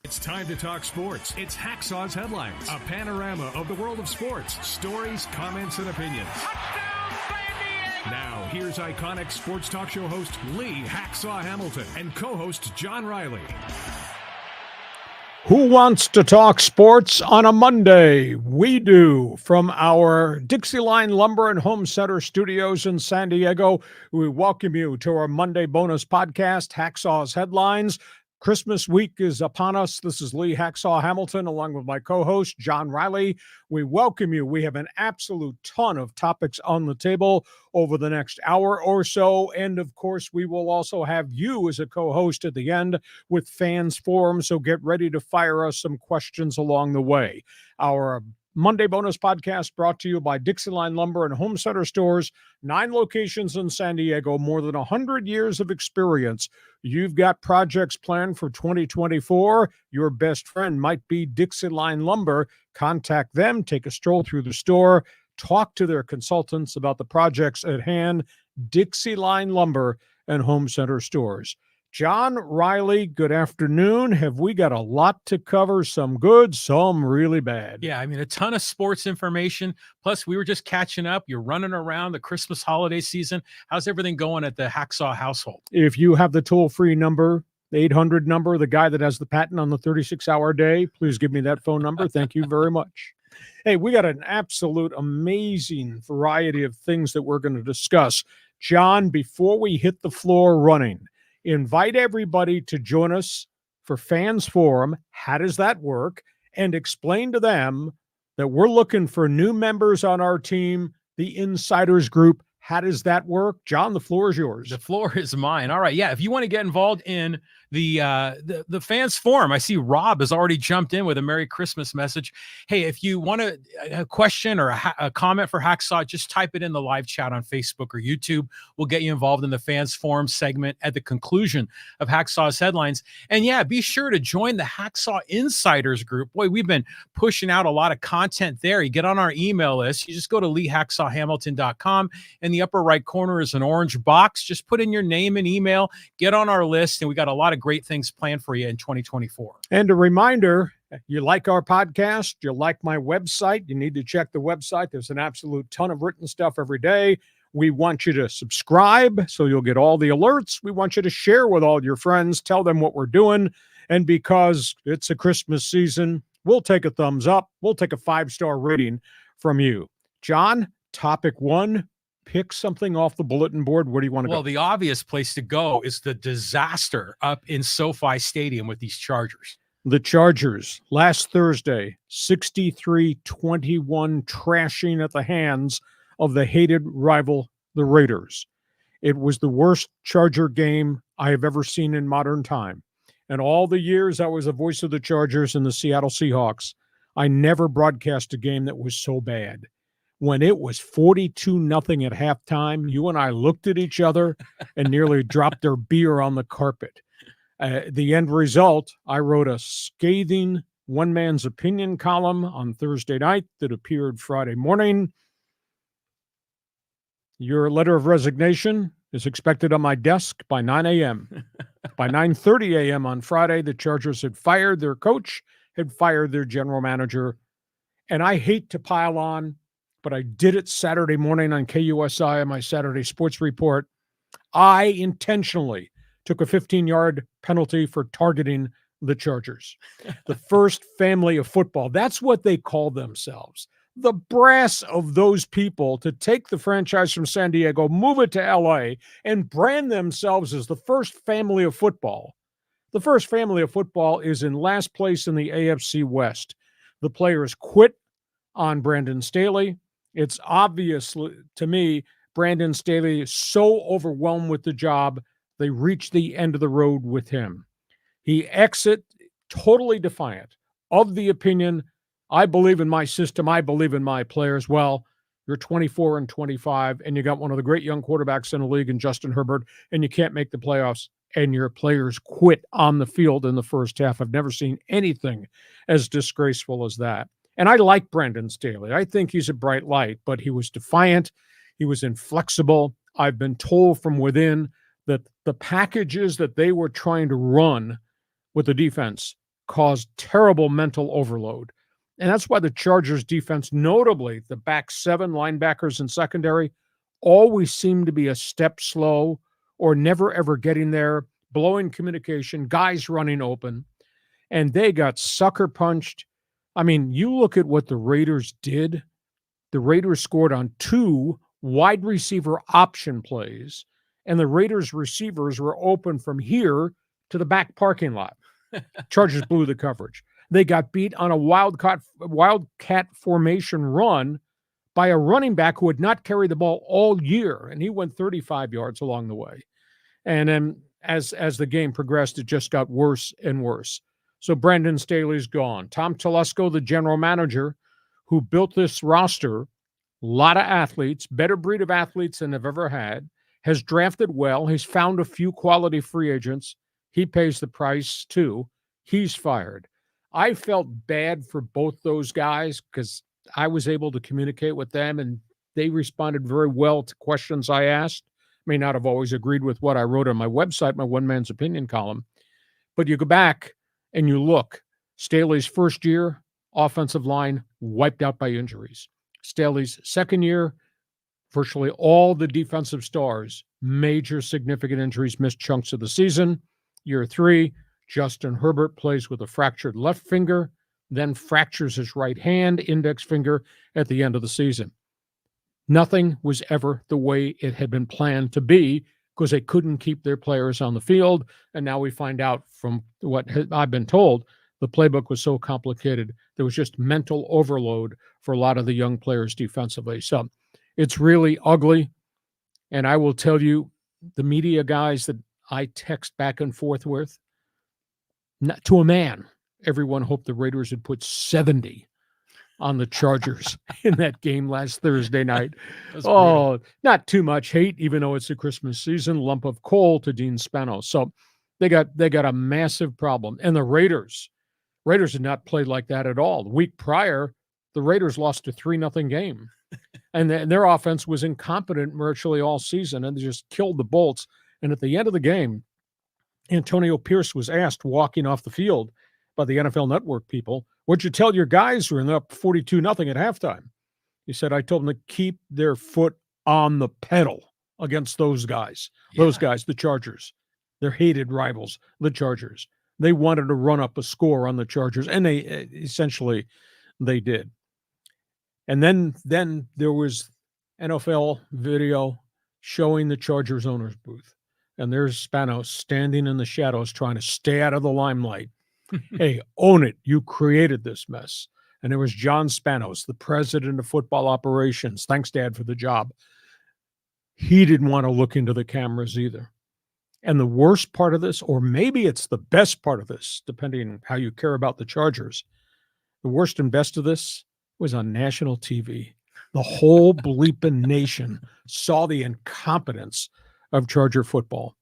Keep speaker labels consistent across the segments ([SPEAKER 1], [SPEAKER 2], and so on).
[SPEAKER 1] It's time to talk sports. It's Hacksaw's Headlines, a panorama of the world of sports, stories, comments, and opinions. Now, here's iconic sports talk show host Lee Hacksaw Hamilton and co-host John Riley.
[SPEAKER 2] Who wants to talk sports on a Monday? We do. From our DIXIELINE Lumber and Home Center studios in San Diego, we welcome you to our Monday bonus podcast, Hacksaw's Headlines. Christmas week is upon us. This is Lee Hacksaw Hamilton along with my co-host, John Riley. We welcome you. We have an absolute ton of topics on the table over the next hour or so. And of course, we will also have you as a co-host at the end with Fans Forum. So get ready to fire us some questions along the way. Our Monday bonus podcast brought to you by DIXIELINE Lumber and Home Center stores, 9 locations in San Diego, more than 100 years of experience. You've got projects planned for 2024. Your best friend might be DIXIELINE Lumber. Contact them, take a stroll through the store, talk to their consultants about the projects at hand. DIXIELINE Lumber and Home Center stores. John Riley, good afternoon. Have we got a lot to cover? Some good, some really bad.
[SPEAKER 3] Yeah, I mean, a ton of sports information. Plus, we were just catching up. You're running around the Christmas holiday season. How's everything going at the Hacksaw household?
[SPEAKER 2] If you have the toll-free number, the 800 number, the guy that has the patent on the 36-hour day, please give me that phone number. Thank you very much. Hey, we got an absolute amazing variety of things that we're going to discuss. John, before we hit the floor running, invite everybody to join us for Fans Forum. How does that work? And explain to them that we're looking for new members on our team, the Insiders Group. How does that work? John, the floor is yours.
[SPEAKER 3] The floor is mine. All right. Yeah. If you want to get involved in the Fans Forum, I see Rob has already jumped in with a Merry Christmas message. Hey, if you want a question or a comment for Hacksaw, just type it in the live chat on Facebook or YouTube. We'll get you involved in the Fans Forum segment at the conclusion of Hacksaw's Headlines. And yeah, be sure to join the Hacksaw Insiders Group. Boy, we've been pushing out a lot of content there. You get on our email list. You just go to leehacksawhamilton.com. In the upper right corner is an orange box. Just put in your name and email, get on our list, and we got a lot of great things planned for you in 2024.
[SPEAKER 2] And a reminder, you like our podcast, you like my website, you need to check the website. There's an absolute ton of written stuff every day. We want you to subscribe so you'll get all the alerts. We want you to share with all your friends, tell them what we're doing. And because it's a Christmas season, we'll take a thumbs up. We'll take a 5-star rating from you. John, topic 1. Pick something off the bulletin board. Where do you want to go?
[SPEAKER 3] Well, the obvious place to go is the disaster up in SoFi Stadium with these Chargers.
[SPEAKER 2] The Chargers, last Thursday, 63-21 trashing at the hands of the hated rival, the Raiders. It was the worst Charger game I have ever seen in modern time. And all the years I was the voice of the Chargers and the Seattle Seahawks, I never broadcast a game that was so bad. When it was 42-0 at halftime, you and I looked at each other and nearly dropped our beer on the carpet. The end result, I wrote a scathing one-man's opinion column on Thursday night that appeared Friday morning. Your letter of resignation is expected on my desk by 9 a.m. By 9:30 a.m. on Friday, the Chargers had fired their coach, had fired their general manager. And I hate to pile on, but I did it Saturday morning on KUSI on my Saturday sports report. I intentionally took a 15-yard penalty for targeting the Chargers. The first family of football. That's what they call themselves. The brass of those people to take the franchise from San Diego, move it to LA, and brand themselves as the first family of football. The first family of football is in last place in the AFC West. The players quit on Brandon Staley. It's obvious to me, Brandon Staley is so overwhelmed with the job, they reached the end of the road with him. He exit totally defiant of the opinion, I believe in my system, I believe in my players. Well, you're 24-25, and you got one of the great young quarterbacks in the league in Justin Herbert, and you can't make the playoffs, and your players quit on the field in the first half. I've never seen anything as disgraceful as that. And I like Brandon Staley. I think he's a bright light, but he was defiant. He was inflexible. I've been told from within that the packages that they were trying to run with the defense caused terrible mental overload. And that's why the Chargers defense, notably the back seven linebackers and secondary, always seem to be a step slow or never ever getting there, blowing communication, guys running open. And they got sucker punched. I mean, you look at what the Raiders did. The Raiders scored on 2 wide receiver option plays, and the Raiders receivers were open from here to the back parking lot. Chargers blew the coverage. They got beat on a wildcat formation run by a running back who had not carried the ball all year, and he went 35 yards along the way. And then as the game progressed, it just got worse and worse. So Brandon Staley's gone. Tom Telesco, the general manager who built this roster, a lot of athletes, better breed of athletes than they've ever had, has drafted well. He's found a few quality free agents. He pays the price too. He's fired. I felt bad for both those guys because I was able to communicate with them and they responded very well to questions I asked. May not have always agreed with what I wrote on my website, my One Man's Opinion column. But you go back and you look, Staley's first year, offensive line wiped out by injuries. Staley's second year, virtually all the defensive stars, major significant injuries, missed chunks of the season. Year 3, Justin Herbert plays with a fractured left finger, then fractures his right hand, index finger at the end of the season. Nothing was ever the way it had been planned to be because they couldn't keep their players on the field. And now we find out from what I've been told, the playbook was so complicated, there was just mental overload for a lot of the young players defensively. So it's really ugly. And I will tell you, the media guys that I text back and forth with, to a man, everyone hoped the Raiders would put 70 on the Chargers in that game last Thursday night. Oh, not too much hate, even though it's the Christmas season. Lump of coal to Dean Spanos. So they got a massive problem. And the Raiders did not play like that at all. The week prior, the Raiders lost a 3-0 game. And their offense was incompetent virtually all season, and they just killed the Bolts. And at the end of the game, Antonio Pierce was asked walking off the field by the NFL Network people, what'd you tell your guys who were up 42-0 at halftime? He said, I told them to keep their foot on the pedal against those guys. Yeah. Those guys, the Chargers. Their hated rivals, the Chargers. They wanted to run up a score on the Chargers, and they essentially they did. And then there was NFL video showing the Chargers owner's booth. And there's Spanos standing in the shadows trying to stay out of the limelight. Hey, own it. You created this mess. And there was John Spanos, the president of football operations. Thanks, Dad, for the job. He didn't want to look into the cameras either. And the worst part of this, or maybe it's the best part of this, depending on how you care about the Chargers, the worst and best of this was on national TV. The whole bleeping nation saw the incompetence of Charger football.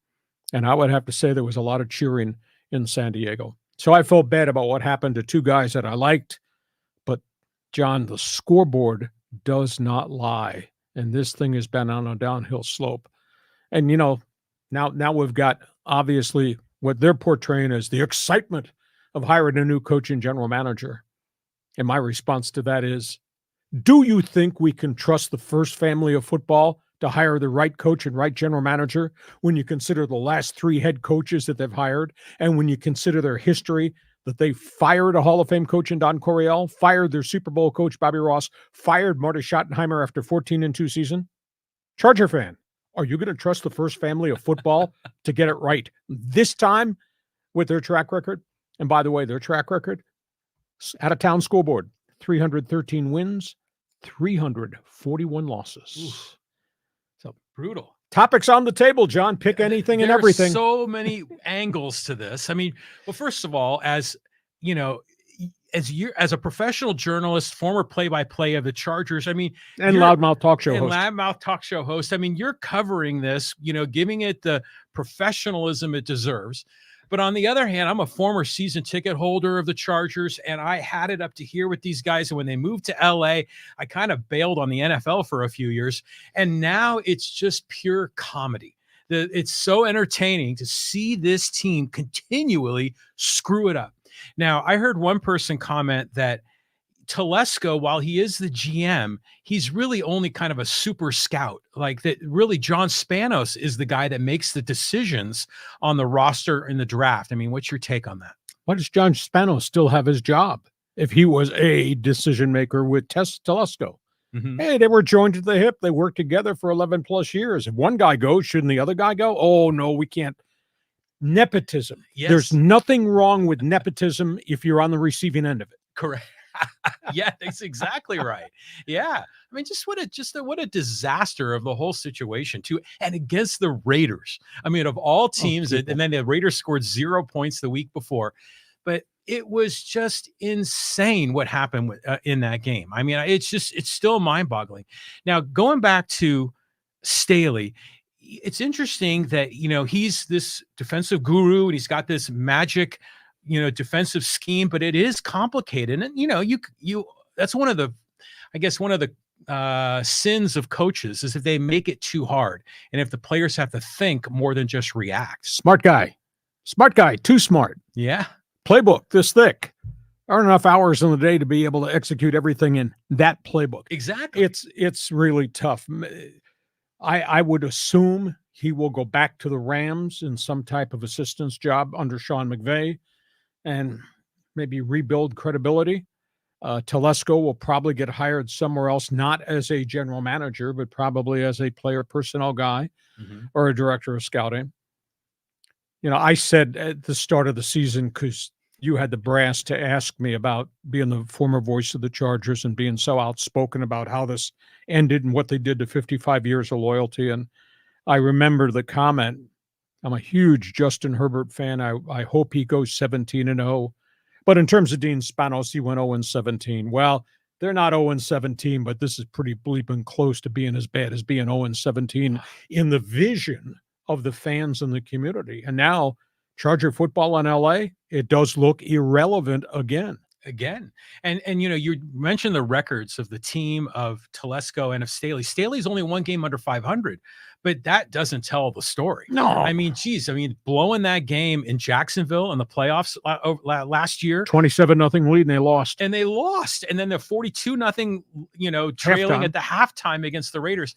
[SPEAKER 2] And I would have to say there was a lot of cheering in San Diego. So I felt bad about what happened to two guys that I liked. But, John, the scoreboard does not lie. And this thing has been on a downhill slope. And, you know, now we've got, obviously, what they're portraying as the excitement of hiring a new coach and general manager. And my response to that is, do you think we can trust the first family of football to hire the right coach and right general manager when you consider the last 3 head coaches that they've hired, and when you consider their history, that they fired a Hall of Fame coach in Don Coryell, fired their Super Bowl coach Bobby Ross, fired Marty Schottenheimer after 14-2 season? Charger fan, are you going to trust the first family of football to get it right this time with their track record? And by the way, their track record, out-of-town scoreboard, 313 wins, 341 losses.
[SPEAKER 3] Oof. So brutal.
[SPEAKER 2] Topics on the table, John. Pick anything and everything.
[SPEAKER 3] There are so many angles to this. I mean, well, first of all, as you know, as a professional journalist, former play-by-play of the Chargers, I mean,
[SPEAKER 2] and loudmouth talk show host. I mean, you're covering this, you know, giving it the professionalism it deserves. But on the other hand, I'm a former season ticket holder of the Chargers, and I had it up to here with these guys. And when they moved to LA, I kind of bailed on the NFL for a few years. And now it's just pure comedy. It's so entertaining to see this team continually screw it up.
[SPEAKER 3] Now, I heard one person comment that Telesco, while he is the GM, he's really only kind of a super scout. Like that, really, John Spanos is the guy that makes the decisions on the roster in the draft. I mean, what's your take on that?
[SPEAKER 2] Why does John Spanos still have his job if he was a decision maker with Telesco? Hey, they were joined at the hip. They worked together for 11 plus years. If one guy goes, shouldn't the other guy go? Oh, no, we can't. Nepotism.
[SPEAKER 3] Yes.
[SPEAKER 2] There's nothing wrong with nepotism if you're on the receiving end of it.
[SPEAKER 3] Correct. Yeah, that's exactly right. Yeah. I mean, what a disaster of the whole situation too. And against the Raiders. I mean, of all teams, and then the Raiders scored 0 points the week before, but it was just insane what happened in that game. I mean, it's still mind boggling. Now, going back to Staley, it's interesting that, he's this defensive guru and he's got this magic, defensive scheme, but it is complicated. And, that's one of the sins of coaches is if they make it too hard. And if the players have to think more than just react.
[SPEAKER 2] Smart guy, too smart.
[SPEAKER 3] Yeah.
[SPEAKER 2] Playbook this thick. Aren't enough hours in the day to be able to execute everything in that playbook.
[SPEAKER 3] Exactly.
[SPEAKER 2] It's really tough. I would assume he will go back to the Rams in some type of assistance job under Sean McVay and maybe rebuild credibility. Telesco will probably get hired somewhere else, not as a general manager, but probably as a player personnel guy or a director of scouting. I said at the start of the season, because you had the brass to ask me about being the former voice of the Chargers and being so outspoken about how this ended and what they did to 55 years of loyalty. And I remember the comment, I'm a huge Justin Herbert fan. I hope he goes 17-0. But in terms of Dean Spanos, he went 0-17. Well, they're not 0-17, but this is pretty bleeping close to being as bad as being 0-17 in the vision of the fans and the community. And now Charger football in LA, it does look irrelevant again. And you mentioned the records of the team of Telesco and of Staley. Staley's only one game under 500, but that doesn't tell the story. No.
[SPEAKER 3] I mean, blowing that game in Jacksonville in the playoffs last year.
[SPEAKER 2] 27-0 lead, and they lost.
[SPEAKER 3] And then the 42-0, trailing at the halftime against the Raiders.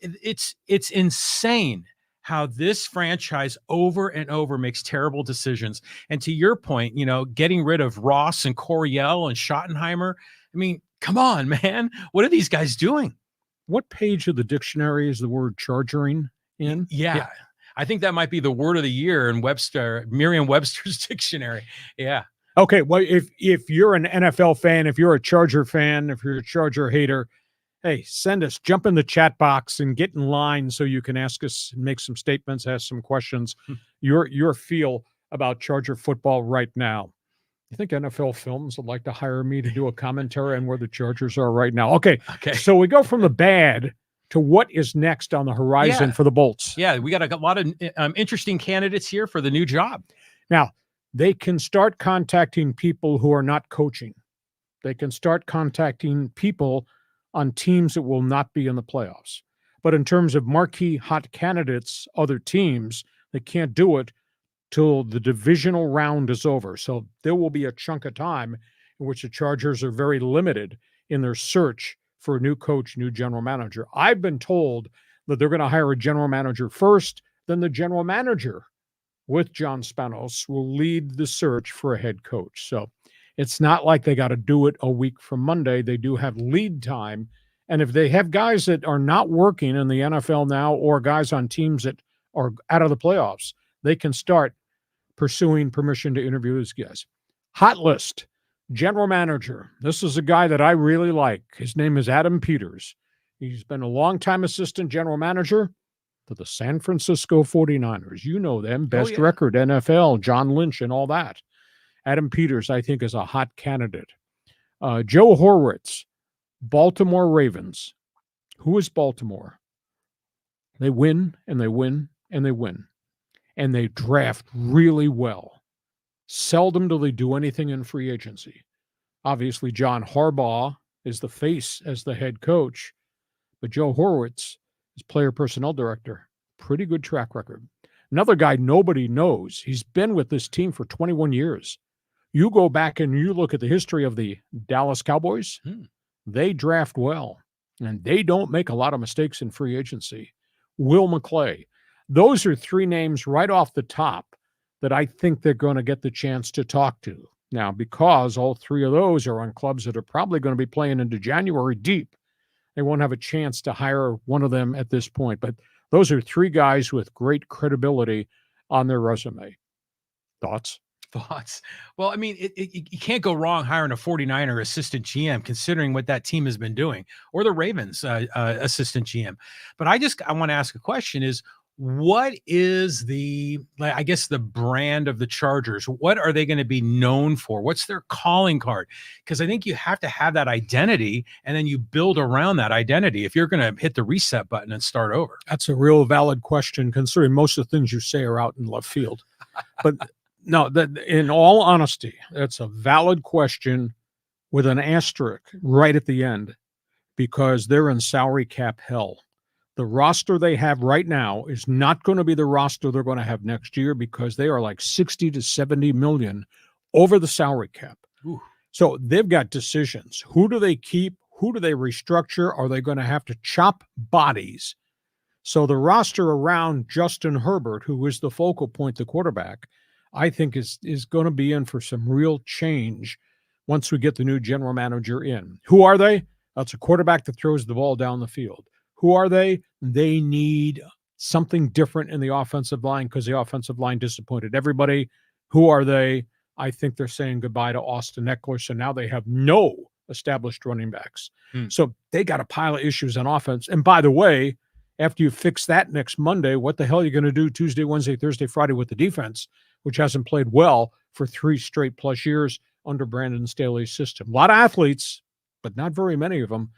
[SPEAKER 3] It's insane how this franchise over and over makes terrible decisions. And to your point, getting rid of Ross and Coryell and Schottenheimer. I mean, come on, man. What are these guys doing?
[SPEAKER 2] What page of the dictionary is the word chargering in?
[SPEAKER 3] Yeah. I think that might be the word of the year in Merriam-Webster's dictionary. Yeah.
[SPEAKER 2] Okay. Well, if you're an NFL fan, if you're a Charger fan, if you're a Charger hater, hey, jump in the chat box and get in line so you can ask us, make some statements, ask some questions, your feel about Charger football right now. You think NFL Films would like to hire me to do a commentary on where the Chargers are right now? Okay. So we go from the bad to what is next on the horizon for the Bolts.
[SPEAKER 3] Yeah, we got a lot of interesting candidates here for the new job.
[SPEAKER 2] Now, they can start contacting people who are not coaching. They can start contacting people on teams that will not be in the playoffs. But in terms of marquee hot candidates, other teams, they can't do it till the divisional round is over. So there will be a chunk of time in which the Chargers are very limited in their search for a new coach, new general manager. I've been told that they're going to hire a general manager first, then the general manager with John Spanos will lead the search for a head coach. So it's not like they got to do it a week from Monday. They do have lead time. And if they have guys that are not working in the NFL now or guys on teams that are out of the playoffs, they can start pursuing permission to interview these guys. Hot list, general manager. This is a guy that I really like. His name is Adam Peters. He's been a longtime assistant general manager to the San Francisco 49ers. You know them, best record, NFL, John Lynch and all that. Adam Peters, I think, is a hot candidate. Joe Horwitz, Baltimore Ravens. Who is Baltimore? They win, and they win, and they win. And they draft really well. Seldom do they do anything in free agency. Obviously, John Harbaugh is the face as the head coach, but Joe Horwitz is player personnel director. Pretty good track record. Another guy nobody knows. He's been with this team for 21 years. You go back and you look at the history of the Dallas Cowboys, they draft well, and they don't make a lot of mistakes in free agency. Will McClay. Those are three names right off the top that I think they're going to get the chance to talk to. Now, because all three of those are on clubs that are probably going to be playing into January deep, they won't have a chance to hire one of them at this point. But those are three guys with great credibility on their resume. Thoughts?
[SPEAKER 3] Well, I mean, you can't go wrong hiring a 49er assistant GM, considering what that team has been doing, or the Ravens assistant GM. But I want to ask a question is, what is the brand of the Chargers? What are they going to be known for? What's their calling card? Because I think you have to have that identity, and then you build around that identity if you're going to hit the reset button and start over.
[SPEAKER 2] That's a real valid question, considering most of the things you say are out in left field. But no, in all honesty, that's a valid question with an asterisk right at the end, because they're in salary cap hell. The roster they have right now is not going to be the roster they're going to have next year, because they are like 60 to 70 million over the salary cap.
[SPEAKER 3] Ooh.
[SPEAKER 2] So they've got decisions. Who do they keep? Who do they restructure? Are they going to have to chop bodies? So the roster around Justin Herbert, who is the focal point, the quarterback, I think is going to be in for some real change once we get the new general manager in. Who are they? That's a quarterback that throws the ball down the field. Who are they? They need something different in the offensive line, because the offensive line disappointed everybody. Who are they? I think they're saying goodbye to Austin Eckler, so now they have no established running backs. So they got a pile of issues on offense. And by the way, after you fix that next Monday, what the hell are you going to do Tuesday, Wednesday, Thursday, Friday with the defense, which hasn't played well for 3 straight plus years under Brandon Staley's system? A lot of athletes, but not very many of them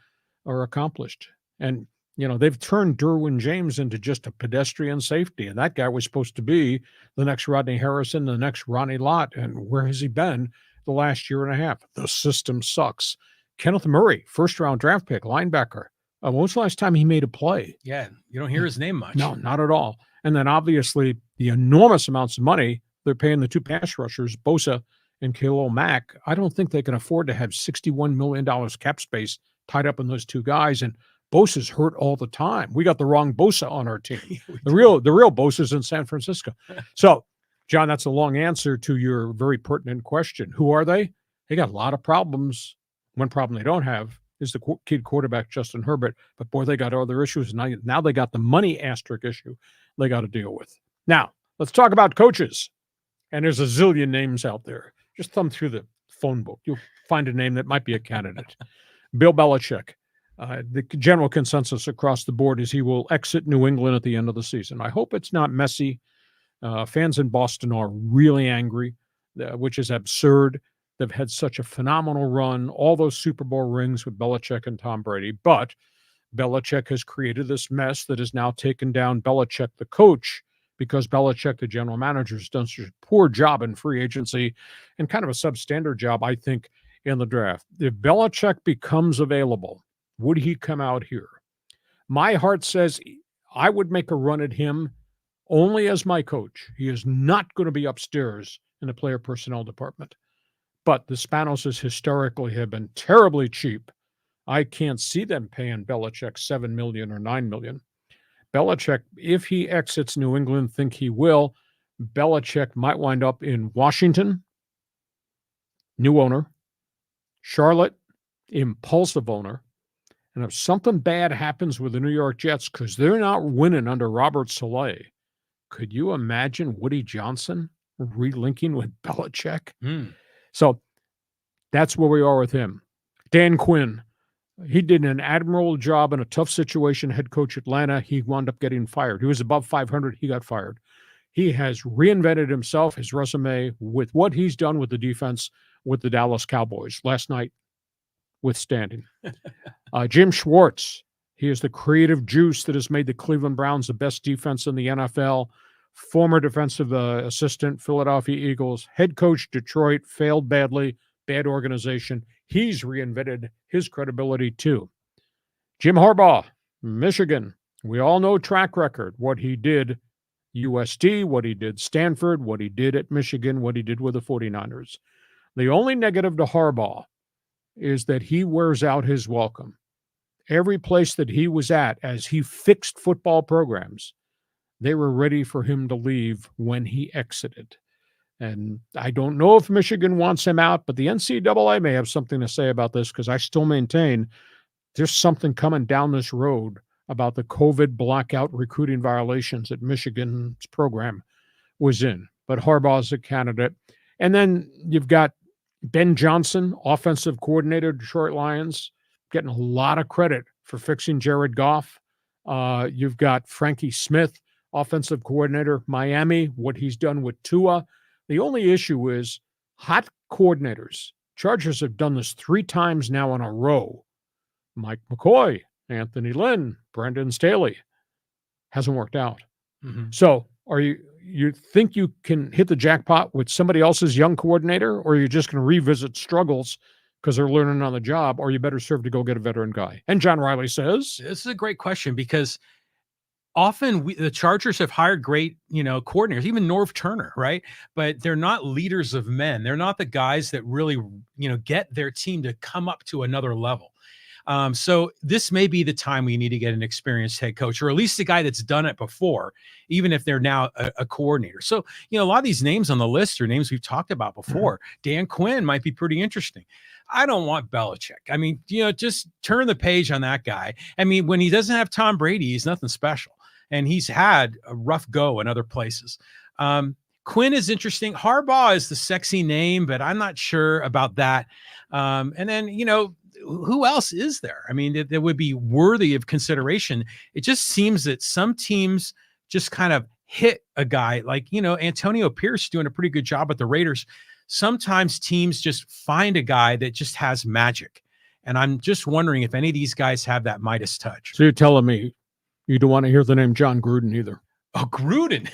[SPEAKER 2] are accomplished. And, you know, they've turned Derwin James into just a pedestrian safety, and that guy was supposed to be the next Rodney Harrison, the next Ronnie Lott, and where has he been the last year and a half? The system sucks. Kenneth Murray, first-round draft pick, linebacker. When was the last time he made a play?
[SPEAKER 3] Yeah, you don't hear his name much.
[SPEAKER 2] No, not at all. And then obviously the enormous amounts of money they're paying the two pass rushers, Bosa and Khalil Mack. I don't think they can afford to have $61 million cap space tied up in those two guys. And Bosa's hurt all the time. We got the wrong Bosa on our team. The real Bosa's in San Francisco. So, John, that's a long answer to your very pertinent question. Who are they? They got a lot of problems. One problem they don't have is the kid quarterback, Justin Herbert. But, boy, they got other issues. Now they got the money asterisk issue they got to deal with. Now, let's talk about coaches. And there's a zillion names out there. Just thumb through the phone book. You'll find a name that might be a candidate. Bill Belichick. The general consensus across the board is he will exit New England at the end of the season. I hope it's not messy. Fans in Boston are really angry, which is absurd. They've had such a phenomenal run, all those Super Bowl rings with Belichick and Tom Brady. But Belichick has created this mess that has now taken down Belichick, the coach, because Belichick, the general manager, has done such a poor job in free agency and kind of a substandard job, I think, in the draft. If Belichick becomes available, would he come out here? My heart says I would make a run at him only as my coach. He is not going to be upstairs in the player personnel department. But the Spanoses historically have been terribly cheap. I can't see them paying Belichick $7 million or $9 million. Belichick, if he exits New England, think he will, Belichick might wind up in Washington, new owner, Charlotte, impulsive owner. And if something bad happens with the New York Jets, because they're not winning under Robert Saleh, could you imagine Woody Johnson relinking with Belichick? So that's where we are with him. Dan Quinn, he did an admirable job in a tough situation, head coach Atlanta. He wound up getting fired. He was above 500. He got fired. He has reinvented himself, his resume, with what he's done with the defense with the Dallas Cowboys last night, withstanding. Jim Schwartz, he is the creative juice that has made the Cleveland Browns the best defense in the NFL. Former defensive assistant, Philadelphia Eagles, head coach, Detroit, failed badly, bad organization. He's reinvented his credibility too. Jim Harbaugh, Michigan. We all know track record, what he did USD, what he did Stanford, what he did at Michigan, what he did with the 49ers. The only negative to Harbaugh is that he wears out his welcome. Every place that he was at, as he fixed football programs, they were ready for him to leave when he exited. And I don't know if Michigan wants him out, but the NCAA may have something to say about this, because I still maintain there's something coming down this road about the COVID blackout recruiting violations that Michigan's program was in. But Harbaugh's a candidate. And then you've got Ben Johnson, offensive coordinator, Detroit Lions, getting a lot of credit for fixing Jared Goff. You've got Frankie Smith, offensive coordinator, Miami, what he's done with Tua. The only issue is hot coordinators. Chargers have done this 3 times now in a row. Mike McCoy, Anthony Lynn, Brendan Staley. Hasn't worked out.
[SPEAKER 3] Mm-hmm.
[SPEAKER 2] So are you think you can hit the jackpot with somebody else's young coordinator, or are you just going to revisit struggles because they're learning on the job, or you better serve to go get a veteran guy? And John Riley says,
[SPEAKER 3] this is a great question, because often the Chargers have hired great, coordinators, even Norv Turner, right? But they're not leaders of men. They're not the guys that really, get their team to come up to another level. So this may be the time we need to get an experienced head coach, or at least a guy that's done it before, even if they're now a coordinator. So, a lot of these names on the list are names we've talked about before. Mm-hmm. Dan Quinn might be pretty interesting. I don't want Belichick. I mean, just turn the page on that guy. I mean, when he doesn't have Tom Brady, he's nothing special. And he's had a rough go in other places. Quinn is interesting. Harbaugh is the sexy name, but I'm not sure about that. And then, who else is there? I mean, that would be worthy of consideration. It just seems that some teams just kind of hit a guy like, Antonio Pierce doing a pretty good job at the Raiders. Sometimes teams just find a guy that just has magic. And I'm just wondering if any of these guys have that Midas touch.
[SPEAKER 2] So you're telling me you don't want to hear the name John Gruden either?
[SPEAKER 3] Oh, Gruden.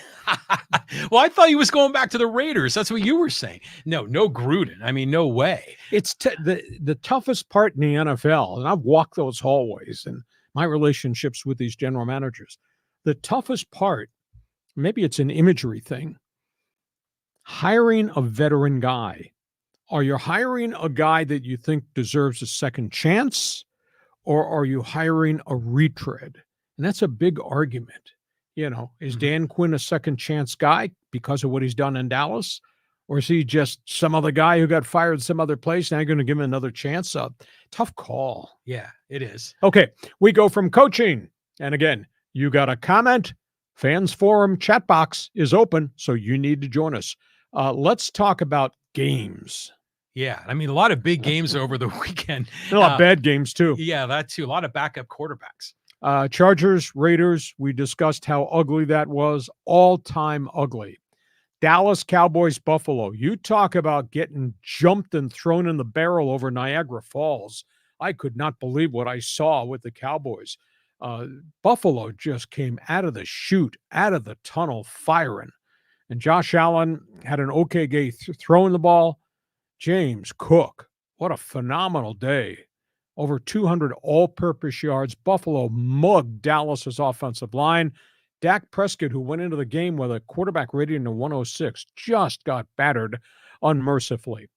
[SPEAKER 3] Well, I thought he was going back to the Raiders. That's what you were saying. No Gruden. I mean, no way.
[SPEAKER 2] It's the toughest part in the NFL, and I've walked those hallways and my relationships with these general managers. The toughest part, maybe it's an imagery thing, hiring a veteran guy. Are you hiring a guy that you think deserves a second chance, or are you hiring a retread? And that's a big argument. Is Dan Quinn a second chance guy because of what he's done in Dallas? Or is he just some other guy who got fired some other place? Now you're going to give him another chance? Tough call.
[SPEAKER 3] Yeah, it is.
[SPEAKER 2] Okay, we go from coaching. And again, you got a comment. Fans Forum chat box is open, so you need to join us. Let's talk about games.
[SPEAKER 3] Yeah, I mean, a lot of big games over the weekend.
[SPEAKER 2] A lot of bad games, too.
[SPEAKER 3] Yeah, that too. A lot of backup quarterbacks.
[SPEAKER 2] Chargers, Raiders, we discussed how ugly that was. All-time ugly. Dallas, Cowboys, Buffalo. You talk about getting jumped and thrown in the barrel over Niagara Falls. I could not believe what I saw with the Cowboys. Buffalo just came out of the chute, out of the tunnel, firing. And Josh Allen had an okay game throwing the ball. James Cook, what a phenomenal day. Over 200 all-purpose yards. Buffalo mugged Dallas's offensive line. Dak Prescott, who went into the game with a quarterback rating of 106, just got battered unmercifully.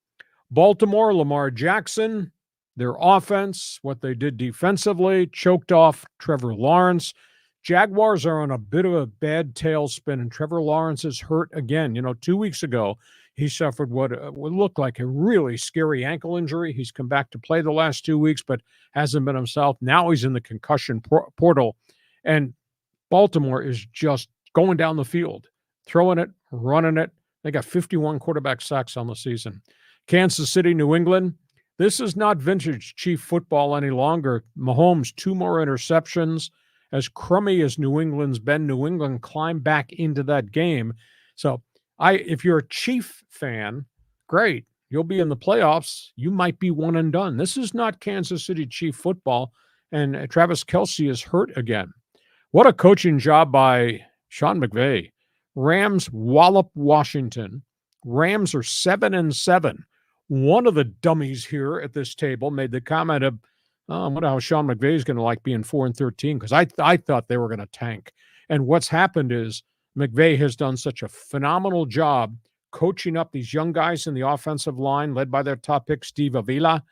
[SPEAKER 2] Baltimore, Lamar Jackson, their offense, what they did defensively, choked off Trevor Lawrence. Jaguars are on a bit of a bad tailspin, and Trevor Lawrence is hurt again. 2 weeks ago, he suffered what would look like a really scary ankle injury. He's come back to play the last 2 weeks, but hasn't been himself. Now he's in the concussion portal, and Baltimore is just going down the field, throwing it, running it. They got 51 quarterback sacks on the season. Kansas City, New England. This is not vintage Chief football any longer. Mahomes, 2 more interceptions. As crummy as New England's been, New England climbed back into that game. So if you're a Chief fan, great. You'll be in the playoffs. You might be one and done. This is not Kansas City Chief football, and Travis Kelce is hurt again. What a coaching job by Sean McVay. Rams wallop Washington. Rams are 7-7. One of the dummies here at this table made the comment of, I wonder how Sean McVay is going to like being 4-13, because I thought they were going to tank. And what's happened is McVay has done such a phenomenal job coaching up these young guys in the offensive line, led by their top pick, Steve Avila,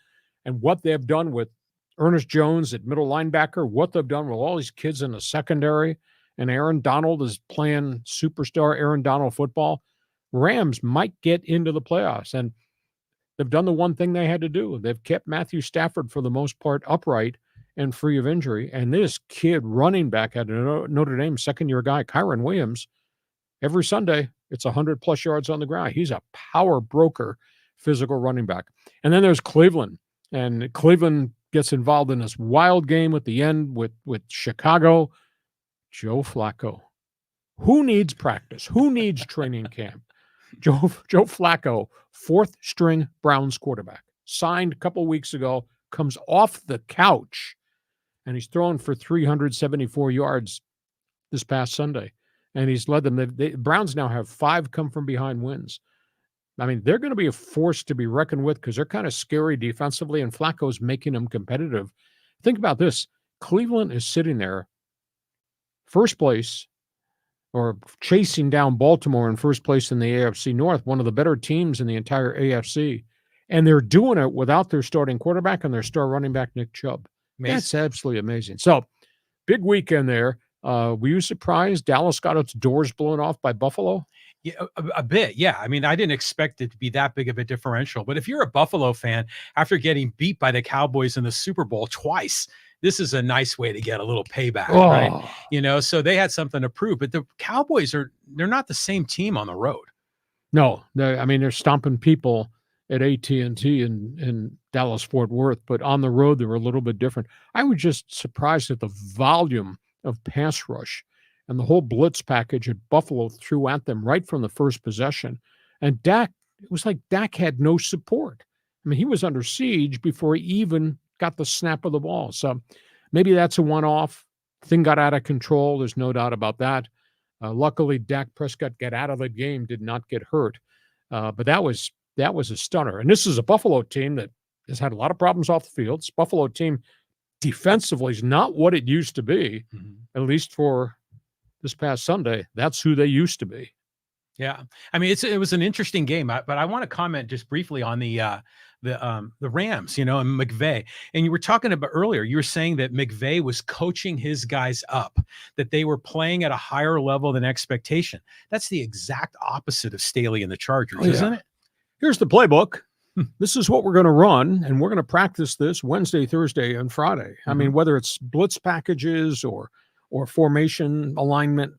[SPEAKER 2] and what they've done with Ernest Jones at middle linebacker, what they've done with all these kids in the secondary, and Aaron Donald is playing superstar Aaron Donald football, Rams might get into the playoffs. And they've done the one thing they had to do. They've kept Matthew Stafford, for the most part, upright and free of injury. And this kid running back at Notre Dame, second-year guy, Kyron Williams, every Sunday, it's 100-plus yards on the ground. He's a power broker, physical running back. And then there's Cleveland. And Cleveland gets involved in this wild game at the end with Chicago. Joe Flacco. Who needs practice? Who needs training camp? Joe Flacco, fourth-string Browns quarterback, signed a couple weeks ago, comes off the couch, and he's thrown for 374 yards this past Sunday. And he's led them. The Browns now have 5 come-from-behind wins. I mean, they're going to be a force to be reckoned with because they're kind of scary defensively, and Flacco's making them competitive. Think about this. Cleveland is sitting there, first place, or chasing down Baltimore in first place in the AFC North, one of the better teams in the entire AFC. And they're doing it without their starting quarterback and their star running back, Nick Chubb. Amazing. That's absolutely amazing. So, big weekend there. Were you surprised Dallas got its doors blown off by Buffalo?
[SPEAKER 3] Yeah, a bit. Yeah. I mean, I didn't expect it to be that big of a differential. But if you're a Buffalo fan, after getting beat by the Cowboys in the Super Bowl twice, this is a nice way to get a little payback, right? You know, so they had something to prove. But the Cowboys they're not the same team on the road.
[SPEAKER 2] No, they're stomping people at AT&T in Dallas-Fort Worth, but on the road, they were a little bit different. I was just surprised at the volume of pass rush and the whole blitz package that Buffalo threw at them right from the first possession. And Dak, it was like Dak had no support. I mean, he was under siege before he even got the snap of the ball. So maybe that's a one-off. Thing got out of control. There's no doubt about that. Luckily, Dak Prescott got out of the game, did not get hurt. But that was a stunner. And this is a Buffalo team that has had a lot of problems off the field. This Buffalo team defensively is not what it used to be, at least for this past Sunday. That's who they used to be.
[SPEAKER 3] Yeah. I mean, it was an interesting game, but I want to comment just briefly on the Rams, and McVay. And you were talking about earlier, you were saying that McVay was coaching his guys up, that they were playing at a higher level than expectation. That's the exact opposite of Staley and the Chargers, isn't it?
[SPEAKER 2] Here's the playbook. This is what we're going to run, and we're going to practice this Wednesday, Thursday, and Friday. I mean, whether it's blitz packages or formation alignment,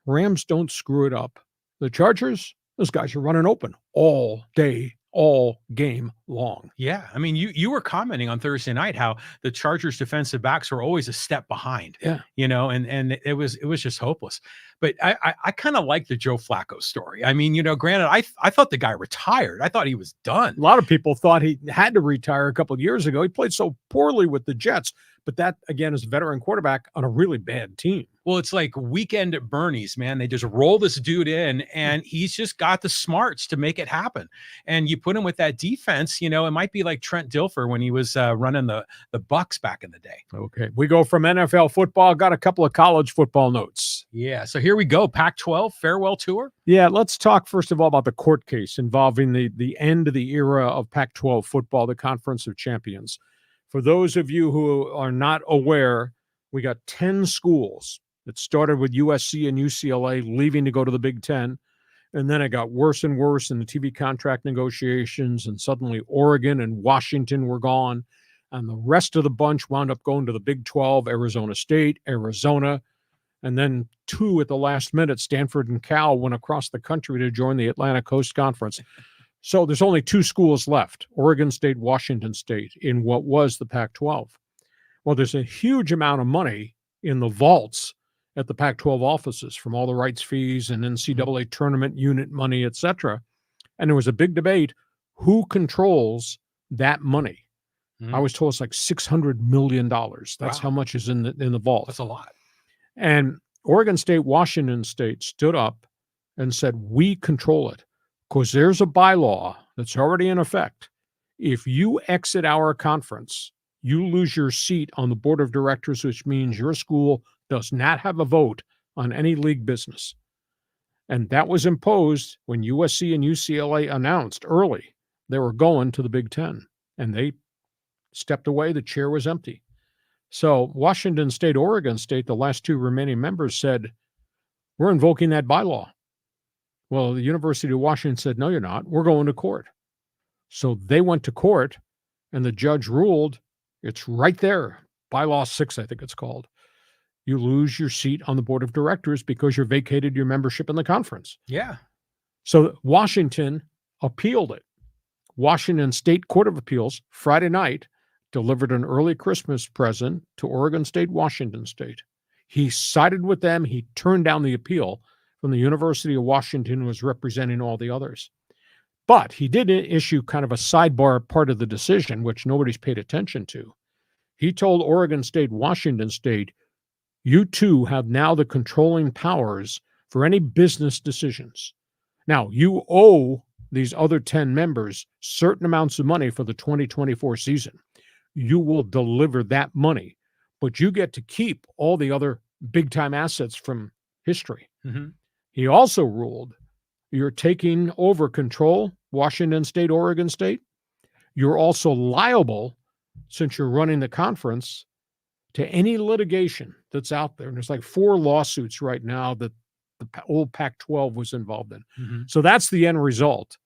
[SPEAKER 2] Rams don't screw it up. The Chargers, those guys are running open all day, all game long.
[SPEAKER 3] Yeah. I mean, you were commenting on Thursday night how the Chargers defensive backs were always a step behind.
[SPEAKER 2] Yeah.
[SPEAKER 3] And it was just hopeless. But I kind of like the Joe Flacco story. I mean, granted, I thought the guy retired. I thought he was done.
[SPEAKER 2] A lot of people thought he had to retire a couple of years ago. He played so poorly with the Jets. But that, again, is a veteran quarterback on a really bad team.
[SPEAKER 3] Well, it's like Weekend at Bernie's, man. They just roll this dude in, and he's just got the smarts to make it happen. And you put him with that defense, it might be like Trent Dilfer when he was running the Bucks back in the day.
[SPEAKER 2] Okay. We go from NFL football, got a couple of college football notes.
[SPEAKER 3] Yeah. So here we go. Pac-12 farewell tour.
[SPEAKER 2] Yeah. Let's talk, first of all, about the court case involving the end of the era of Pac-12 football, the Conference of Champions. For those of you who are not aware, we got 10 schools that started with USC and UCLA leaving to go to the Big Ten. And then it got worse and worse in the TV contract negotiations. And suddenly Oregon and Washington were gone. And the rest of the bunch wound up going to the Big 12, Arizona State, Arizona. And then 2 at the last minute, Stanford and Cal, went across the country to join the Atlantic Coast Conference. So there's only 2 schools left, Oregon State, Washington State, in what was the Pac-12. Well, there's a huge amount of money in the vaults at the Pac-12 offices from all the rights fees and NCAA tournament unit money, et cetera. And there was a big debate, who controls that money? I was told it's like $600 million. That's how much is in the vault.
[SPEAKER 3] That's a lot.
[SPEAKER 2] And Oregon State, Washington State stood up and said, we control it. Because there's a bylaw that's already in effect. If you exit our conference, you lose your seat on the board of directors, which means your school does not have a vote on any league business. And that was imposed when USC and UCLA announced early they were going to the Big Ten. And they stepped away. The chair was empty. So Washington State, Oregon State, the last two remaining members said, we're invoking that bylaw. Well, the University of Washington said, no, you're not. We're going to court. So they went to court, and the judge ruled, it's right there. Bylaw 6, I think it's called. You lose your seat on the board of directors because you vacated your membership in the conference.
[SPEAKER 3] Yeah.
[SPEAKER 2] So Washington appealed it. Washington State Court of Appeals, Friday night, delivered an early Christmas present to Oregon State, Washington State. He sided with them. He turned down the appeal from the University of Washington, who was representing all the others. But he did issue kind of a sidebar part of the decision, which nobody's paid attention to. He told Oregon State, Washington State, you two have now the controlling powers for any business decisions. Now, you owe these other 10 members certain amounts of money for the 2024 season. You will deliver that money, but you get to keep all the other big-time assets from history.
[SPEAKER 3] Mm-hmm.
[SPEAKER 2] He also ruled you're taking over control, Washington State, Oregon State. You're also liable, since you're running the conference, to any litigation that's out there. And there's like 4 lawsuits right now that the old Pac-12 was involved in.
[SPEAKER 3] Mm-hmm.
[SPEAKER 2] So that's the end result,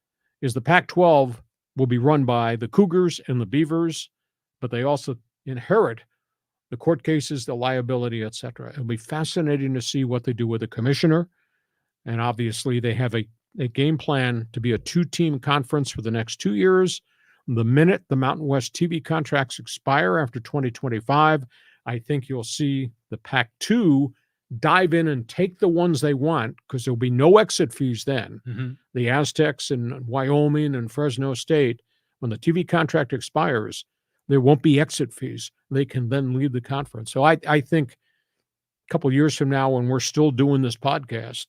[SPEAKER 2] is the Pac-12 will be run by the Cougars and the Beavers, but they also inherit the court cases, the liability, et cetera. It'll be fascinating to see what they do with the commissioner. And obviously they have a game plan to be a 2-team conference for the next 2 years. The minute the Mountain West TV contracts expire after 2025, I think you'll see the Pac-2 dive in and take the ones they want, because there'll be no exit fees then.
[SPEAKER 3] Mm-hmm.
[SPEAKER 2] The Aztecs and Wyoming and Fresno State, when the TV contract expires, there won't be exit fees. They can then leave the conference. So I think a couple of years from now, when we're still doing this podcast,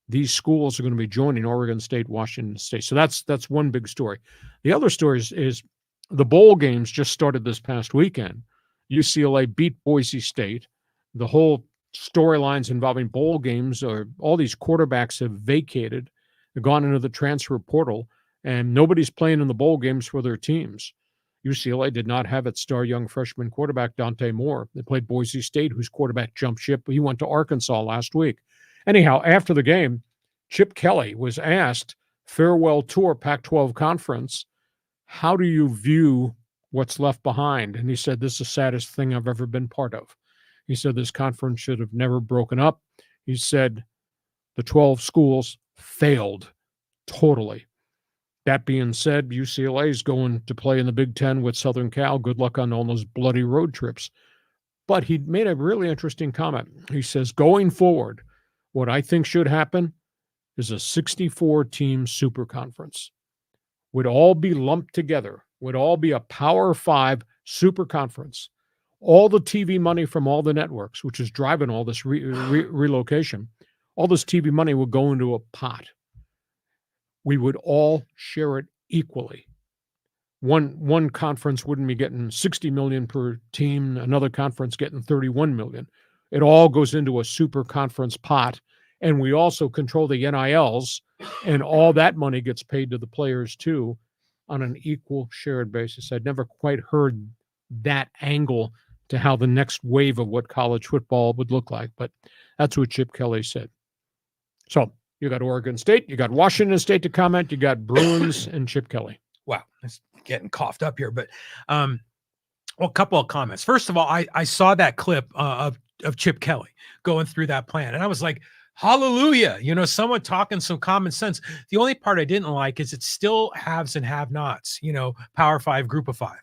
[SPEAKER 2] these schools are going to be joining Oregon State, Washington State. So that's one big story. The other story is the bowl games just started this past weekend. UCLA beat Boise State. The whole storylines involving bowl games are all these quarterbacks have vacated, they've gone into the transfer portal, and nobody's playing in the bowl games for their teams. UCLA did not have its star young freshman quarterback, Dante Moore. They played Boise State, whose quarterback jumped ship. He went to Arkansas last week. Anyhow, after the game, Chip Kelly was asked, farewell tour Pac-12 conference, how do you view what's left behind? And he said, this is the saddest thing I've ever been part of. He said this conference should have never broken up. He said the 12 schools failed totally. That being said, UCLA is going to play in the Big Ten with Southern Cal. Good luck on all those bloody road trips. But he made a really interesting comment. He says, going forward, what I think should happen is a 64-team super conference. Would all be lumped together, would all be a Power 5 super conference. All the TV money from all the networks, which is driving all this relocation, all this TV money would go into a pot. We would all share it equally. One conference wouldn't be getting $60 million per team, another conference getting $31 million. It all goes into a super conference pot, and we also control the NILs, and all that money gets paid to the players too on an equal shared basis. I'd never quite heard that angle to how the next wave of what college football would look like, but that's what Chip Kelly said. So you got Oregon State, you got Washington State to comment, you got Bruins and Chip Kelly.
[SPEAKER 3] Wow, it's getting coughed up here, but well, a couple of comments. First of all, I saw that clip of Chip Kelly going through that plan, and I was like, hallelujah, someone talking some common sense. The only part I didn't like is it still haves and have-nots, Power 5, Group of 5.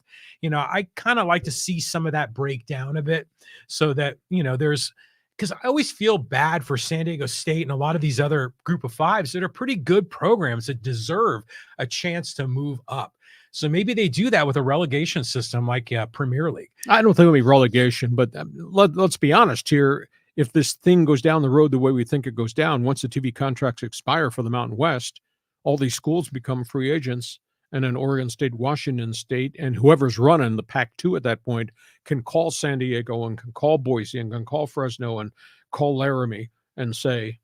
[SPEAKER 3] I kind of like to see some of that break down a bit so that, there's, because I always feel bad for San Diego State and a lot of these other Group of 5s that are pretty good programs that deserve a chance to move up. So maybe they do that with a relegation system like Premier League.
[SPEAKER 2] I don't think it'll be relegation, but let's be honest here. If this thing goes down the road the way we think it goes down, once the TV contracts expire for the Mountain West, all these schools become free agents, and then Oregon State, Washington State, and whoever's running the Pac-2 at that point can call San Diego and can call Boise and can call Fresno and call Laramie and say,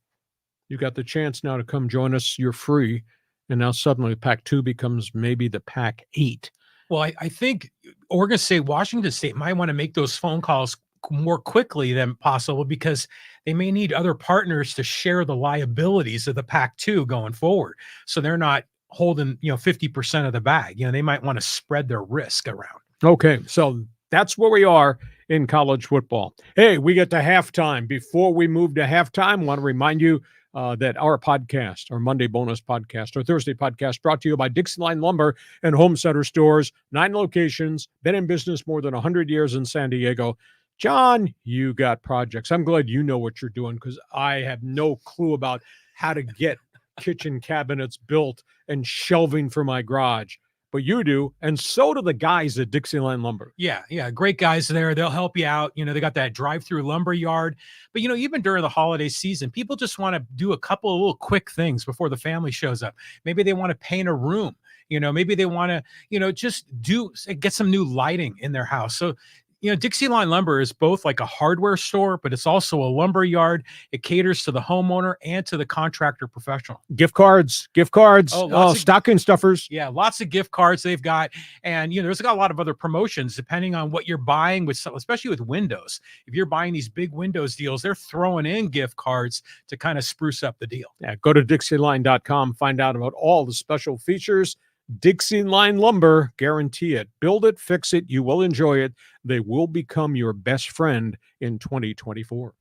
[SPEAKER 2] You got the chance now to come join us. You're free. And now suddenly Pac-2 becomes maybe the Pac-8.
[SPEAKER 3] Well, I think Oregon State, Washington State might want to make those phone calls more quickly than possible because they may need other partners to share the liabilities of the Pac-2 going forward. So they're not holding, 50% of the bag. They might want to spread their risk around.
[SPEAKER 2] Okay, so that's where we are in college football. Hey, we get to halftime. Before we move to halftime, I want to remind you that our podcast, our Monday bonus podcast, our Thursday podcast, brought to you by DIXIELINE Lumber and Home Center Stores, 9 locations, been in business more than 100 years in San Diego. John, you got projects. I'm glad you know what you're doing because I have no clue about how to get kitchen cabinets built and shelving for my garage. But you do, and so do the guys at DIXIELINE Lumber.
[SPEAKER 3] Yeah, great guys there. They'll help you out. They got that drive-through lumber yard. But, even during the holiday season, people just want to do a couple of little quick things before the family shows up. Maybe they want to paint a room. Maybe they want to, just get some new lighting in their house. So, DIXIELINE Lumber is both like a hardware store, but it's also a lumber yard. It caters to the homeowner and to the contractor professional.
[SPEAKER 2] Gift cards, stocking stuffers.
[SPEAKER 3] Yeah, lots of gift cards they've got. And, there's got a lot of other promotions depending on what you're buying, especially with windows. If you're buying these big Windows deals, they're throwing in gift cards to kind of spruce up the deal.
[SPEAKER 2] Yeah, go to DIXIELINE.com, find out about all the special features. DIXIELINE Lumber, guarantee it. Build it, fix it, you will enjoy it. They will become your best friend in 2024.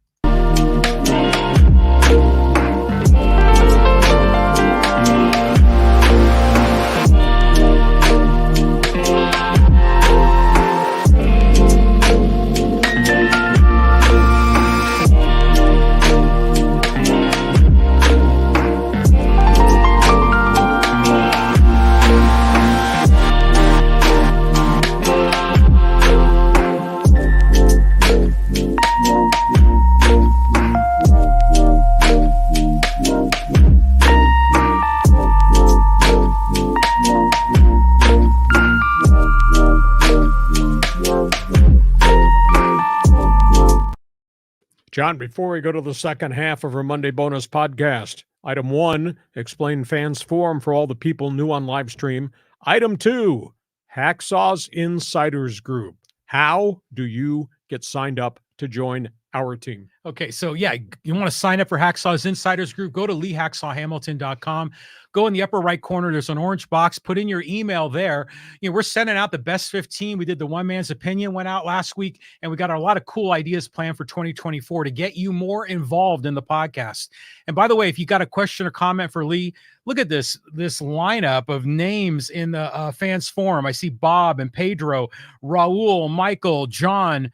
[SPEAKER 2] John, before we go to the second half of our Monday bonus podcast, item 1, explain fans forum for all the people new on live stream. Item 2, Hacksaw's Insiders Group. How do you get signed up to join our team?
[SPEAKER 3] Okay, so yeah, you want to sign up for Hacksaw's Insiders Group, go to leehacksawhamilton.com. Go in the upper right corner, there's an orange box, put in your email there. We're sending out the best 15. We did the one man's opinion, went out last week, and we got a lot of cool ideas planned for 2024 to get you more involved in the podcast. And by the way, if you got a question or comment for Lee, look at this lineup of names in the fans forum. I see Bob and Pedro, Raul, Michael, John,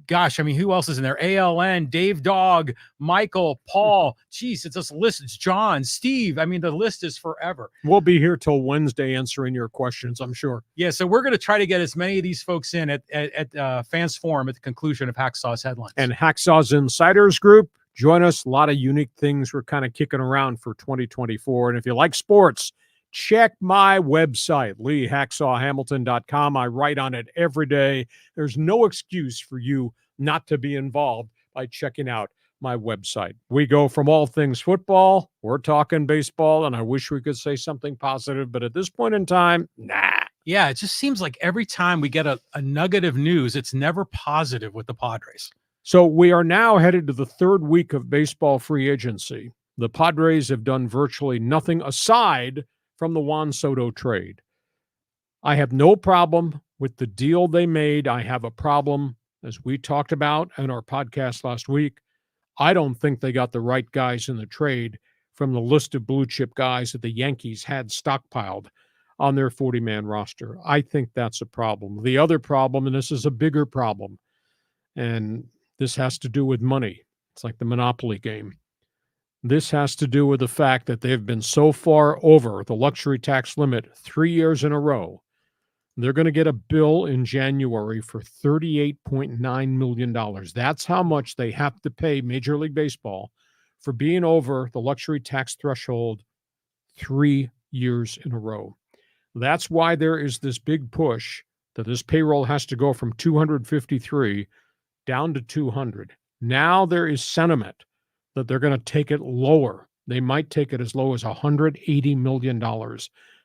[SPEAKER 3] gosh, I mean, who else is in there? ALN, Dave Dog, Michael, Paul. Geez, it's this list. It's John, Steve. I mean, the list is forever.
[SPEAKER 2] We'll be here till Wednesday answering your questions, I'm sure.
[SPEAKER 3] Yeah, so we're going to try to get as many of these folks in at Fans Forum at the conclusion of Hacksaw's headlines.
[SPEAKER 2] And Hacksaw's Insiders Group, join us. A lot of unique things we're kind of kicking around for 2024. And if you like sports, check my website, leehacksawhamilton.com. I write on it every day. There's no excuse for you not to be involved by checking out my website. We go from all things football, we're talking baseball, and I wish we could say something positive, but at this point in time, nah.
[SPEAKER 3] Yeah, it just seems like every time we get a nugget of news, it's never positive with the Padres.
[SPEAKER 2] So we are now headed to the third week of baseball free agency. The Padres have done virtually nothing aside from the Juan Soto trade. I have no problem with the deal they made. I have a problem, as we talked about in our podcast last week. I don't think they got the right guys in the trade from the list of blue chip guys that the Yankees had stockpiled on their 40-man roster. I think that's a problem. The other problem, and this is a bigger problem, and this has to do with money. It's like the Monopoly game. This has to do with the fact that they've been so far over the luxury tax limit 3 years in a row. They're going to get a bill in January for $38.9 million. That's how much they have to pay Major League Baseball for being over the luxury tax threshold 3 years in a row. That's why there is this big push that this payroll has to go from 253 down to 200. Now there is sentiment that they're going to take it lower. They might take it as low as $180 million.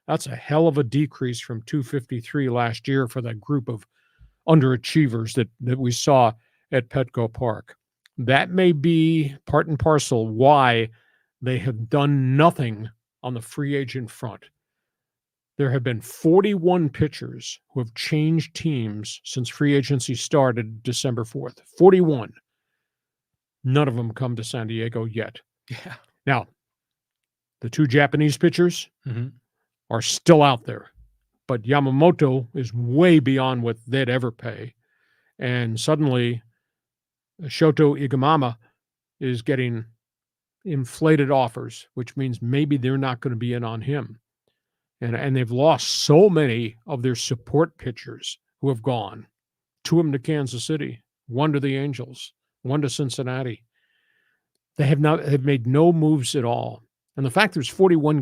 [SPEAKER 2] That's a hell of a decrease from 253 last year for that group of underachievers that we saw at Petco Park. That may be part and parcel why they have done nothing on the free agent front. There have been 41 pitchers who have changed teams since free agency started December 4th. 41. None of them come to San Diego yet.
[SPEAKER 3] Yeah.
[SPEAKER 2] Now, the two Japanese pitchers are still out there, but Yamamoto is way beyond what they'd ever pay. And suddenly, Shoto Igamama is getting inflated offers, which means maybe they're not going to be in on him. And they've lost so many of their support pitchers who have gone. 2 of them to Kansas City, 1 to the Angels, 1 to Cincinnati. They've made no moves at all. And the fact there's 41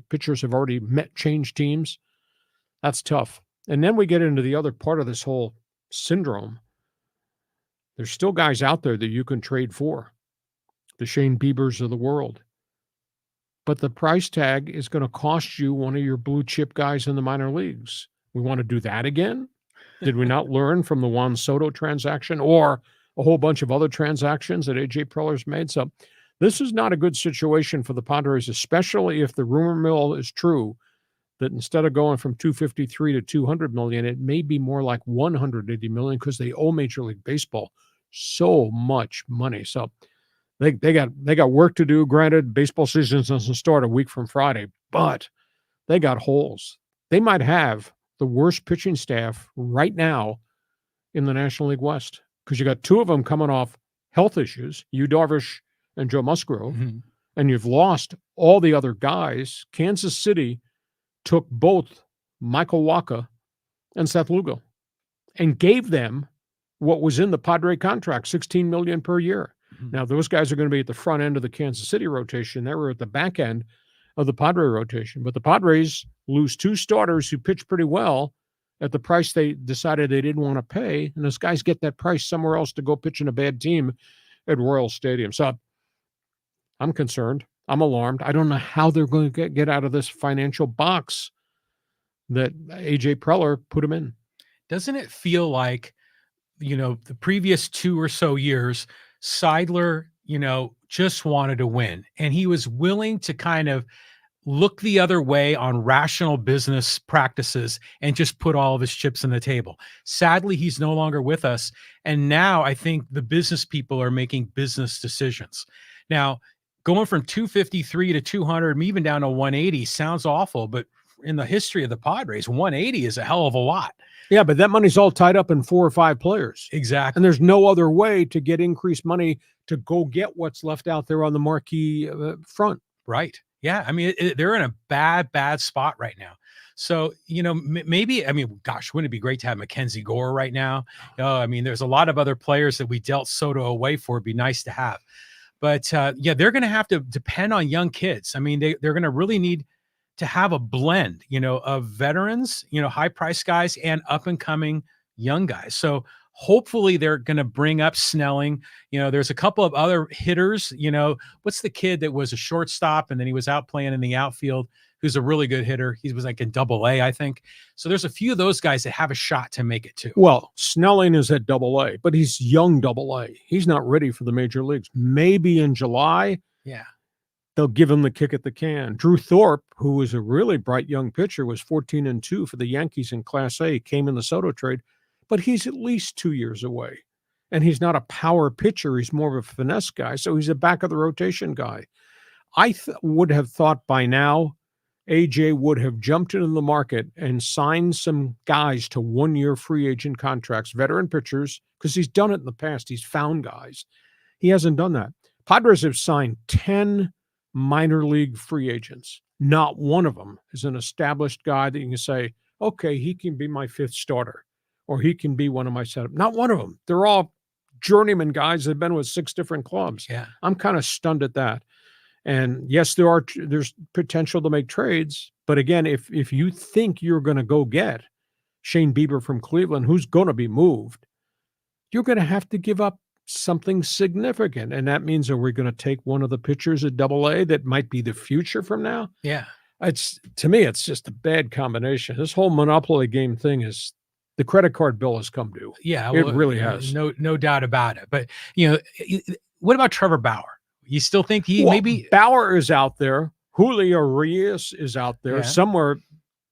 [SPEAKER 2] pitchers have already changed teams, that's tough. And then we get into the other part of this whole syndrome. There's still guys out there that you can trade for, the Shane Biebers of the world. But the price tag is going to cost you one of your blue chip guys in the minor leagues. We want to do that again? Did we not learn from the Juan Soto transaction or a whole bunch of other transactions that A.J. Preller's made? So this is not a good situation for the Padres, especially if the rumor mill is true that instead of going from 253 to 200 million, it may be more like 180 million because they owe Major League Baseball so much money. So they got work to do. Granted, baseball season doesn't start a week from Friday, but they got holes. They might have the worst pitching staff right now in the National League West because you got 2 of them coming off health issues, Yu Darvish and Joe Musgrove, and you've lost all the other guys. Kansas City took both Michael Wacha and Seth Lugo and gave them what was in the Padre contract, $16 million per year. Now, those guys are going to be at the front end of the Kansas City rotation. They were at the back end of the Padre rotation. But the Padres lose 2 starters who pitch pretty well at the price they decided they didn't want to pay. And those guys get that price somewhere else to go pitch in a bad team at Royal Stadium. So I'm concerned. I'm alarmed. I don't know how they're going to get out of this financial box that A.J. Preller put them in.
[SPEAKER 3] Doesn't it feel like, the previous 2 or so years, Seidler, just wanted to win, and he was willing to kind of look the other way on rational business practices and just put all of his chips on the table. Sadly, he's no longer with us. And now I think the business people are making business decisions. Now, going from 253 to 200, even down to 180 sounds awful, but in the history of the Padres, 180 is a hell of a lot.
[SPEAKER 2] Yeah, but that money's all tied up in 4 or 5 players.
[SPEAKER 3] Exactly.
[SPEAKER 2] And there's no other way to get increased money to go get what's left out there on the marquee front.
[SPEAKER 3] Right. Yeah. I mean, they're in a bad spot right now. So, maybe, gosh, wouldn't it be great to have Mackenzie Gore right now? There's a lot of other players that we dealt Soto away for. It'd be nice to have. But, they're going to have to depend on young kids. They're going to really need to have a blend, of veterans, high price guys and up and coming young guys. So hopefully they're going to bring up Snelling. There's a couple of other hitters, what's the kid that was a shortstop and then he was out playing in the outfield, who's a really good hitter. He was like in AA, I think. So there's a few of those guys that have a shot to make it too.
[SPEAKER 2] Well, Snelling is at AA, but he's young AA. He's not ready for the major leagues. Maybe in July.
[SPEAKER 3] Yeah.
[SPEAKER 2] They'll give him the kick at the can. Drew Thorpe, who was a really bright young pitcher, was 14-2 for the Yankees in Class A, came in the Soto trade, but he's at least 2 years away. And he's not a power pitcher. He's more of a finesse guy. So he's a back of the rotation guy. I would have thought by now, AJ would have jumped into the market and signed some guys to 1-year free agent contracts, veteran pitchers, because he's done it in the past. He's found guys. He hasn't done that. Padres have signed 10 minor league free agents. Not one of them is an established guy that you can say, okay, he can be my 5th starter, or he can be one of my setup. Not one of them. They're all journeyman guys that have been with 6 different clubs.
[SPEAKER 3] Yeah.
[SPEAKER 2] I'm kind of stunned at that. And yes, there's potential to make trades. But again, if you think you're going to go get Shane Bieber from Cleveland, who's going to be moved, you're going to have to give up something significant. And that means, are we going to take one of the pitchers at AA that might be the future from now?
[SPEAKER 3] Yeah.
[SPEAKER 2] To me, it's just a bad combination. This whole monopoly game thing is, the credit card bill has come due.
[SPEAKER 3] Yeah.
[SPEAKER 2] It really has.
[SPEAKER 3] No doubt about it. But, what about Trevor Bauer? You still think maybe
[SPEAKER 2] Bauer is out there. Julio Reyes is out there.
[SPEAKER 3] Yeah.
[SPEAKER 2] Somewhere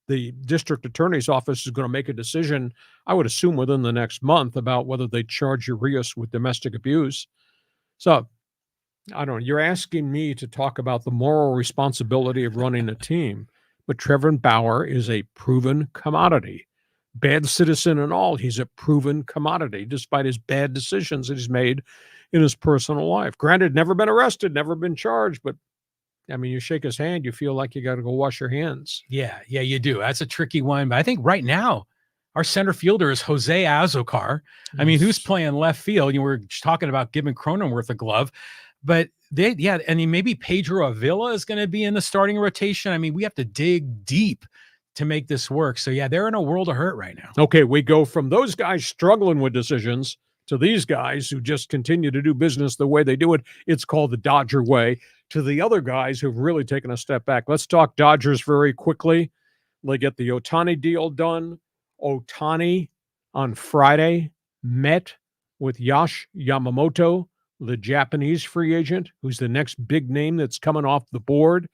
[SPEAKER 2] the district attorney's office is going to make a decision, I would assume within the next month, about whether they charge Urias with domestic abuse. So, I don't know. You're asking me to talk about the moral responsibility of running a team, but Trevor Bauer is a proven commodity. Bad citizen and all, he's a proven commodity, despite his bad decisions that he's made in his personal life. Granted, never been arrested, never been charged, but I mean, you shake his hand, you feel like you got to go wash your hands.
[SPEAKER 3] Yeah, you do. That's a tricky one. But I think right now, our center fielder is Jose Azocar. I mean, who's playing left field? We're talking about giving Cronenworth a glove, but maybe Pedro Avila is going to be in the starting rotation. I mean, we have to dig deep to make this work. So, they're in a world of hurt right now.
[SPEAKER 2] Okay, we go from those guys struggling with decisions to these guys who just continue to do business the way they do it. It's called the Dodger way. To the other guys who've really taken a step back. Let's talk Dodgers very quickly. They get the Ohtani deal done. Ohtani on Friday met with Yosh Yamamoto, the Japanese free agent, who's the next big name that's coming off the board.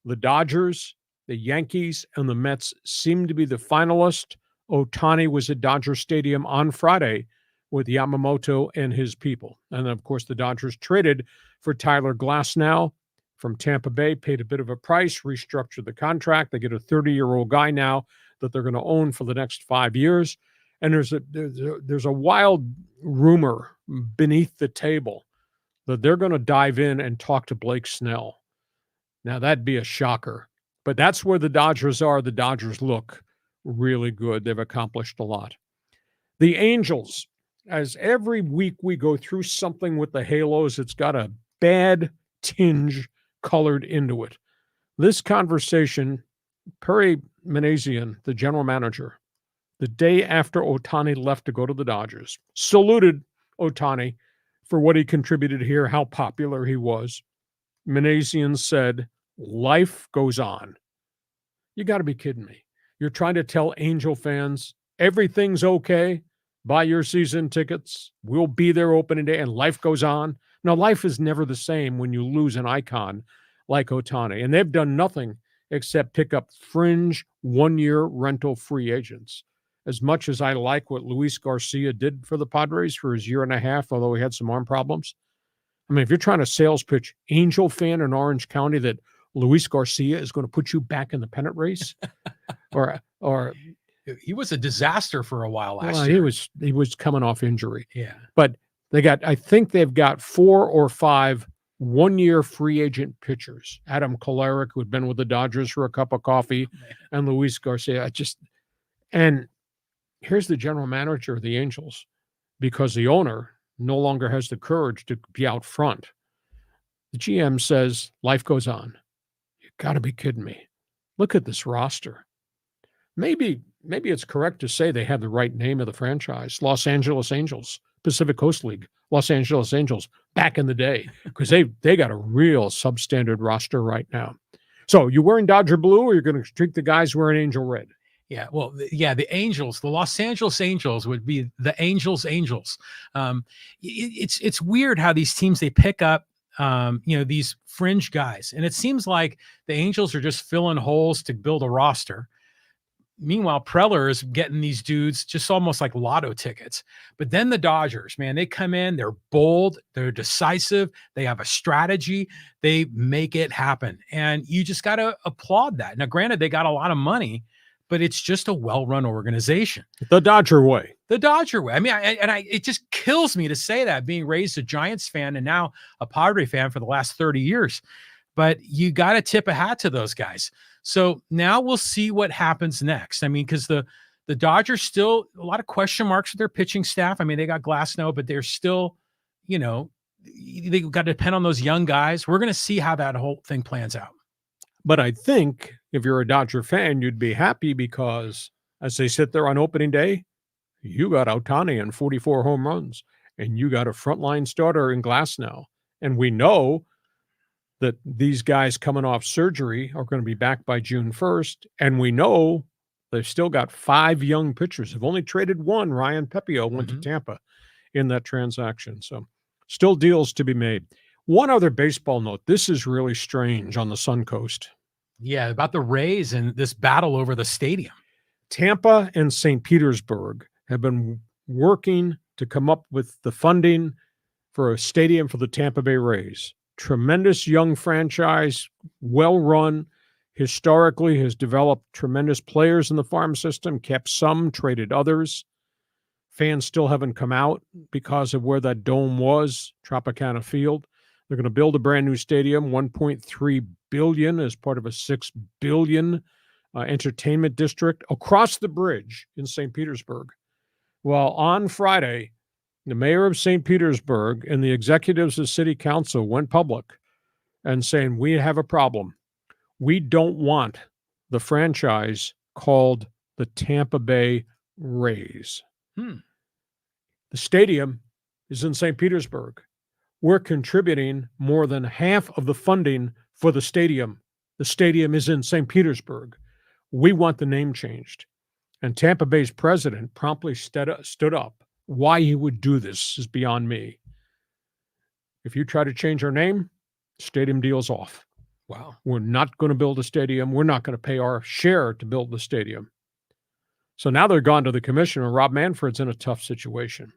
[SPEAKER 2] The Dodgers, the Yankees, and the Mets seem to be the finalists. Ohtani was at Dodger Stadium on Friday with Yamamoto and his people. And then, of course, the Dodgers traded for Tyler Glasnow from Tampa Bay, paid a bit of a price, restructured the contract. They get a 30-year-old guy now that they're going to own for the next 5 years. And there's a wild rumor beneath the table that they're going to dive in and talk to Blake Snell. Now, that'd be a shocker. But that's where the Dodgers are. The Dodgers look really good. They've accomplished a lot. The Angels, as every week we go through something with the Halos, it's got a bad tinge colored into it. This conversation, Perry Minasian, the general manager, the day after Ohtani left to go to the Dodgers, saluted Ohtani for what he contributed here, how popular he was. Minasian said, "Life goes on." You got to be kidding me. You're trying to tell Angel fans everything's okay. Buy your season tickets. We'll be there opening day, and life goes on. Now, life is never the same when you lose an icon like Ohtani, and they've done nothing except pick up fringe one-year rental free agents. As much as I like what Luis Garcia did for the Padres for his year and a half, although he had some arm problems. I mean, if you're trying to sales pitch Angel fan in Orange County that Luis Garcia is going to put you back in the pennant race, or
[SPEAKER 3] he was a disaster for a while last year.
[SPEAKER 2] He was coming off injury.
[SPEAKER 3] Yeah.
[SPEAKER 2] But I think they've got 4 or 5 one-year free agent pitchers. Adam Kolarek, who had been with the Dodgers for a cup of coffee, and Luis Garcia. And here's the general manager of the Angels, because the owner no longer has the courage to be out front. The GM says, life goes on. You got to be kidding me. Look at this roster. Maybe it's correct to say they have the right name of the franchise, Los Angeles Angels, Pacific Coast League, Los Angeles Angels, back in the day, because they got a real substandard roster right now. So you wearing Dodger blue, or you're going to treat the guys wearing Angel red?
[SPEAKER 3] Yeah, well, the Angels, the Los Angeles Angels would be the Angels. It's weird how these teams, they pick up, these fringe guys, and it seems like the Angels are just filling holes to build a roster. Meanwhile, Preller is getting these dudes just almost like lotto tickets. But then the Dodgers, man, they come in, they're bold, they're decisive, they have a strategy, they make it happen. And you just got to applaud that. Now, granted, they got a lot of money, but it's just a well-run organization.
[SPEAKER 2] The Dodger way.
[SPEAKER 3] The Dodger way. I mean, it just kills me to say that, being raised a Giants fan and now a Padre fan for the last 30 years. But you got to tip a hat to those guys. So now we'll see what happens next. I mean, because the Dodgers still, a lot of question marks with their pitching staff. I mean, they got Glasnow, but they're still, they got to depend on those young guys. We're going to see how that whole thing plans out.
[SPEAKER 2] But I think if you're a Dodger fan, you'd be happy because as they sit there on opening day, you got Ohtani and 44 home runs. and you got a frontline starter in Glass now. And we know that these guys coming off surgery are going to be back by June 1st. And we know they've still got 5 young pitchers. They've only traded one. Ryan Pepio went to Tampa in that transaction. So still deals to be made. One other baseball note. This is really strange on the Sun Coast.
[SPEAKER 3] Yeah, about the Rays and this battle over the stadium.
[SPEAKER 2] Tampa and St. Petersburg have been working to come up with the funding for a stadium for the Tampa Bay Rays. Tremendous young franchise, well-run, historically has developed tremendous players in the farm system, kept some, traded others. Fans still haven't come out because of where that dome was, Tropicana Field. They're going to build a brand new stadium, $1.3 billion as part of a $6 billion entertainment district across the bridge in St. Petersburg. Well, on Friday, the mayor of St. Petersburg and the executives of city council went public and saying, we have a problem. We don't want the franchise called the Tampa Bay Rays. The stadium is in St. Petersburg. We're contributing more than half of the funding for the stadium. The stadium is in St. Petersburg. We want the name changed. And Tampa Bay's president promptly stood up. Why he would do this is beyond me. If you try to change our name, stadium deal's off.
[SPEAKER 3] Wow.
[SPEAKER 2] We're not going to build a stadium. We're not going to pay our share to build the stadium. So now they're gone to the commissioner. Rob Manfred's in a tough situation.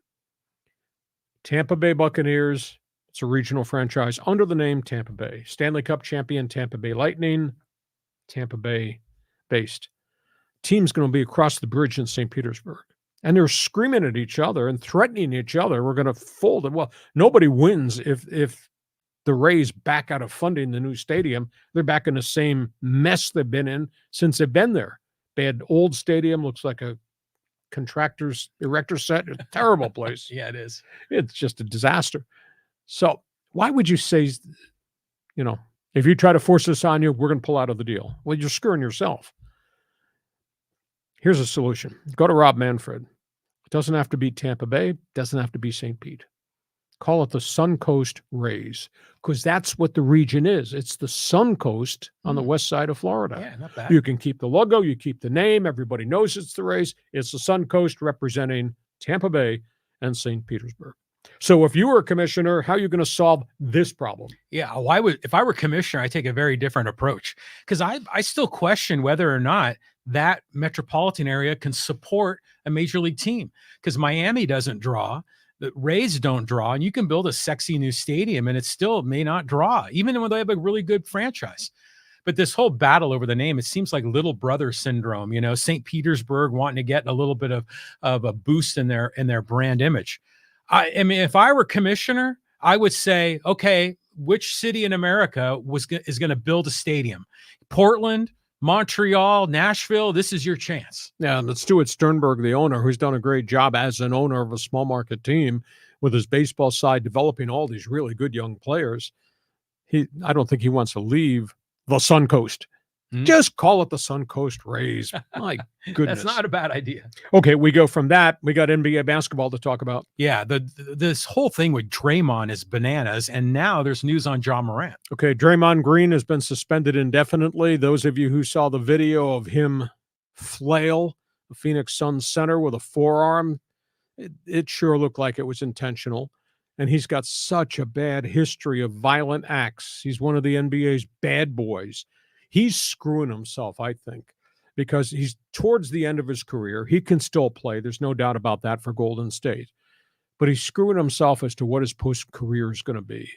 [SPEAKER 2] Tampa Bay Buccaneers, it's a regional franchise under the name Tampa Bay. Stanley Cup champion Tampa Bay Lightning, Tampa Bay based. Team's going to be across the bridge in St. Petersburg. And they're screaming at each other and threatening each other. We're going to fold it. Well, nobody wins if the Rays back out of funding the new stadium. They're back in the same mess they've been in since they've been there. Bad old stadium, looks like a contractor's erector set. It's a terrible place.
[SPEAKER 3] Yeah, it is.
[SPEAKER 2] It's just a disaster. So why would you say, if you try to force this on you, we're going to pull out of the deal? Well, you're screwing yourself. Here's a solution. Go to Rob Manfred. It doesn't have to be Tampa Bay. Doesn't have to be St. Pete. Call it the Suncoast Rays, because that's what the region is. It's the Suncoast on the west side of Florida.
[SPEAKER 3] Yeah, not bad.
[SPEAKER 2] You can keep the logo. You keep the name. Everybody knows it's the Rays. It's the Suncoast representing Tampa Bay and St. Petersburg. So if you were a commissioner, how are you going to solve this problem?
[SPEAKER 3] Yeah, if I were commissioner, I'd take a very different approach, because I still question whether or not that metropolitan area can support a major league team, because Miami doesn't draw, the Rays don't draw, and you can build a sexy new stadium and it still may not draw, even when they have a really good franchise. But this whole battle over the name, it seems like little brother syndrome, St. Petersburg wanting to get a little bit of a boost in their brand image. I mean, if I were commissioner, I would say, okay, which city in America is going to build a stadium? Portland, Montreal, Nashville, this is your chance.
[SPEAKER 2] Yeah, and Stuart Sternberg, the owner, who's done a great job as an owner of a small market team with his baseball side, developing all these really good young players. I don't think he wants to leave the Suncoast. Just call it the Suncoast Rays. My goodness.
[SPEAKER 3] That's not a bad idea.
[SPEAKER 2] Okay, we go from that. We got NBA basketball to talk about.
[SPEAKER 3] Yeah, this whole thing with Draymond is bananas, and now there's news on Ja Morant.
[SPEAKER 2] Okay, Draymond Green has been suspended indefinitely. Those of you who saw the video of him flail the Phoenix Suns center with a forearm, it sure looked like it was intentional. And he's got such a bad history of violent acts. He's one of the NBA's bad boys. He's screwing himself, I think, because he's towards the end of his career. He can still play. There's no doubt about that for Golden State. But he's screwing himself as to what his post-career is going to be.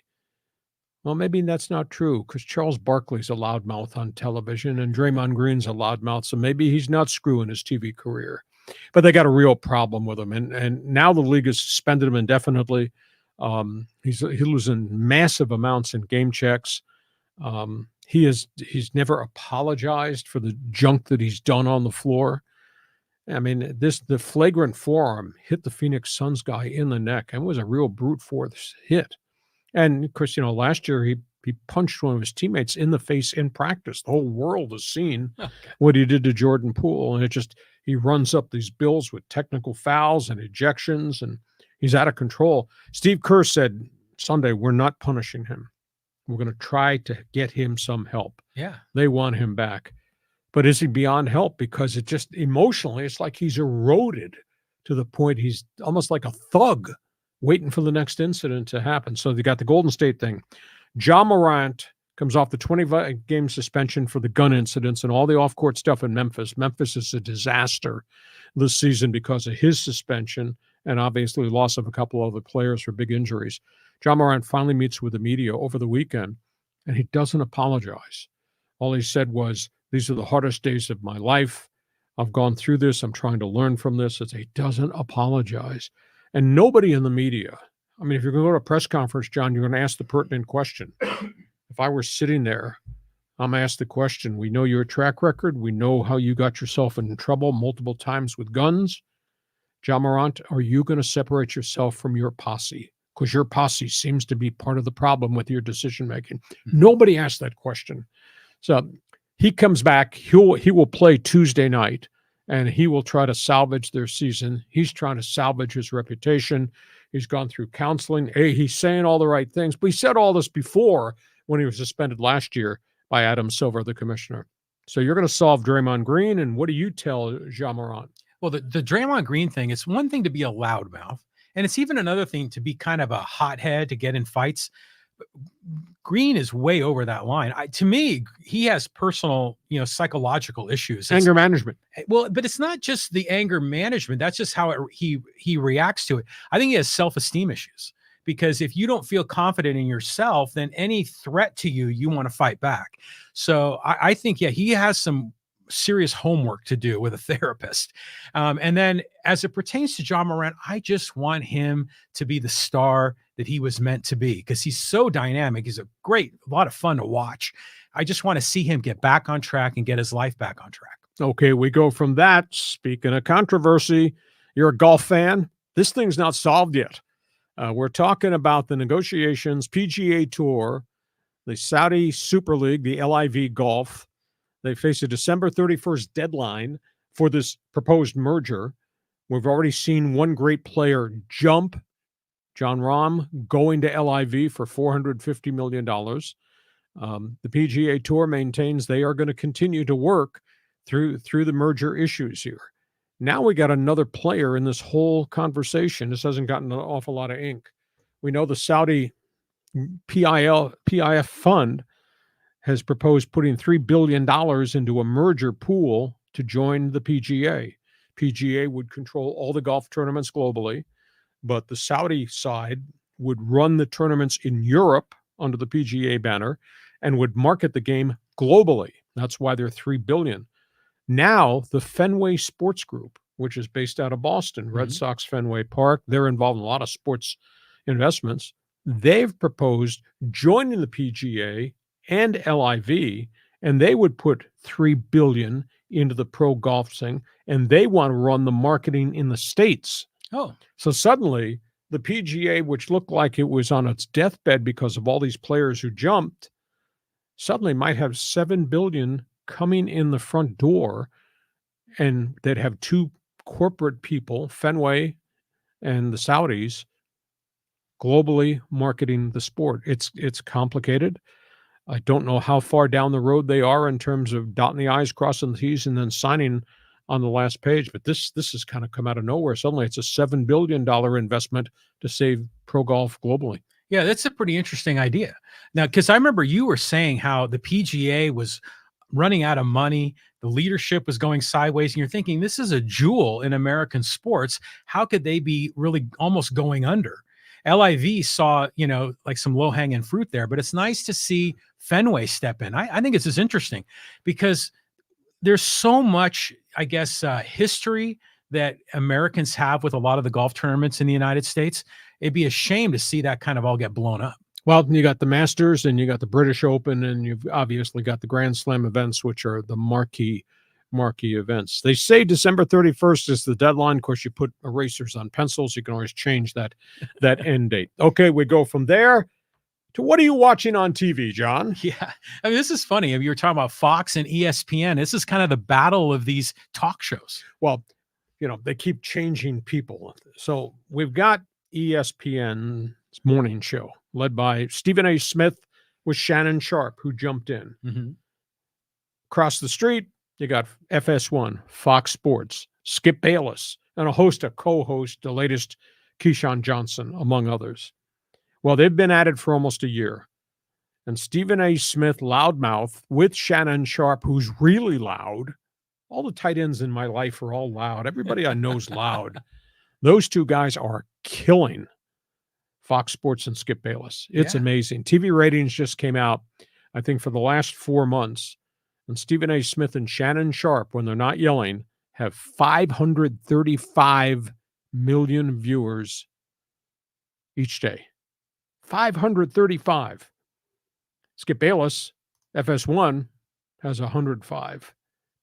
[SPEAKER 2] Well, maybe that's not true, because Charles Barkley's a loudmouth on television and Draymond Green's a loudmouth, so maybe he's not screwing his TV career. But they got a real problem with him, and now the league has suspended him indefinitely. He's losing massive amounts in game checks. He's never apologized for the junk that he's done on the floor. I mean, the flagrant forearm hit the Phoenix Suns guy in the neck and was a real brute force hit. And of course, last year he punched one of his teammates in the face in practice. The whole world has seen what he did to Jordan Poole, and he runs up these bills with technical fouls and ejections, and He's out of control. Steve Kerr said Sunday, we're not punishing him. We're going to try to get him some help.
[SPEAKER 3] Yeah.
[SPEAKER 2] They want him back. But is he beyond help? Because it just emotionally, it's like he's eroded to the point he's almost like a thug waiting for the next incident to happen. So they got the Golden State thing. Ja Morant comes off the 20-game suspension for the gun incidents and all the off-court stuff in Memphis. Memphis is a disaster this season because of his suspension and obviously loss of a couple of other players for big injuries. Ja Morant finally meets with the media over the weekend, and he doesn't apologize. All he said was, these are the hardest days of my life. I've gone through this. I'm trying to learn from this. He doesn't apologize. And nobody in the media, I mean, if you're going to go to a press conference, John, you're going to ask the pertinent question. If I were sitting there, I'm asked the question, we know your track record. We know how you got yourself in trouble multiple times with guns. Ja Morant, are you going to separate yourself from your posse? Because your posse seems to be part of the problem with your decision-making. Nobody asked that question. So he comes back. He will play Tuesday night, and he will try to salvage their season. He's trying to salvage his reputation. He's gone through counseling. Hey, he's saying all the right things. But he said all this before when he was suspended last year by Adam Silver, the commissioner. So you're going to solve Draymond Green, and what do you tell Ja Morant?
[SPEAKER 3] Well, the Draymond Green thing, it's one thing to be a loudmouth, and it's even another thing to be kind of a hothead to get in fights. Green is way over that line. To me, he has personal, psychological issues.
[SPEAKER 2] Anger management.
[SPEAKER 3] Well, but it's not just the anger management. That's just how he reacts to it. I think he has self-esteem issues, because if you don't feel confident in yourself, then any threat to you, you want to fight back. So I think, he has some serious homework to do with a therapist. And then as it pertains to Ja Morant, I just want him to be the star that he was meant to be, because he's so dynamic. He's a lot of fun to watch. I just want to see him get back on track and get his life back on track.
[SPEAKER 2] Okay, we go from that. Speaking of controversy, you're a golf fan. This thing's not solved yet. We're talking about the negotiations, PGA Tour, the Saudi Super League, the LIV Golf. They face a December 31st deadline for this proposed merger. We've already seen one great player jump, Jon Rahm, going to LIV for $450 million. The PGA Tour maintains they are going to continue to work through the merger issues here. Now we got another player in this whole conversation. This hasn't gotten an awful lot of ink. We know the Saudi PIF fund has proposed putting $3 billion into a merger pool to join the PGA. PGA would control all the golf tournaments globally, but the Saudi side would run the tournaments in Europe under the PGA banner and would market the game globally. That's why they're $3 billion. Now, the Fenway Sports Group, which is based out of Boston, Red Sox Fenway Park, they're involved in a lot of sports investments. They've proposed joining the PGA and LIV, and they would put $3 billion into the pro golf thing, and they want to run the marketing in the States.
[SPEAKER 3] Oh.
[SPEAKER 2] So suddenly, the PGA, which looked like it was on its deathbed because of all these players who jumped, suddenly might have $7 billion coming in the front door, and they'd have two corporate people, Fenway and the Saudis, globally marketing the sport. It's complicated. I don't know how far down the road they are in terms of dotting the I's, crossing the T's, and then signing on the last page. But this has kind of come out of nowhere. Suddenly it's a $7 billion investment to save pro golf globally.
[SPEAKER 3] Yeah, that's a pretty interesting idea. Now, because I remember you were saying how the PGA was running out of money, the leadership was going sideways, and you're thinking, this is a jewel in American sports. How could they be really almost going under? LIV saw, like some low-hanging fruit there, but it's nice to see Fenway step in. I think it's just interesting because there's so much, I guess, history that Americans have with a lot of the golf tournaments in the United States. It'd be a shame to see that kind of all get blown up.
[SPEAKER 2] Well, you got the Masters and you got the British Open, and you've obviously got the Grand Slam events, which are the marquee events. They say December 31st is the deadline. Of course, you put erasers on pencils. You can always change that end date. Okay, we go from there to what are you watching on TV, John?
[SPEAKER 3] Yeah, I mean, this is funny. You were talking about Fox and ESPN. This is kind of the battle of these talk shows.
[SPEAKER 2] Well, they keep changing people. So we've got ESPN's morning show, led by Stephen A. Smith with Shannon Sharpe, who jumped in.
[SPEAKER 3] Mm-hmm.
[SPEAKER 2] Across the street, you got FS1, Fox Sports, Skip Bayless, and a host of co-hosts, the latest Keyshawn Johnson, among others. Well, they've been at it for almost a year. And Stephen A. Smith, loudmouth, with Shannon Sharpe, who's really loud. All the tight ends in my life are all loud. Everybody I know is loud. Those two guys are killing Fox Sports and Skip Bayless. It's amazing. TV ratings just came out, I think, for the last 4 months. And Stephen A. Smith and Shannon Sharpe, when they're not yelling, have 535 million viewers each day. 535. Skip Bayless, FS1, has 105.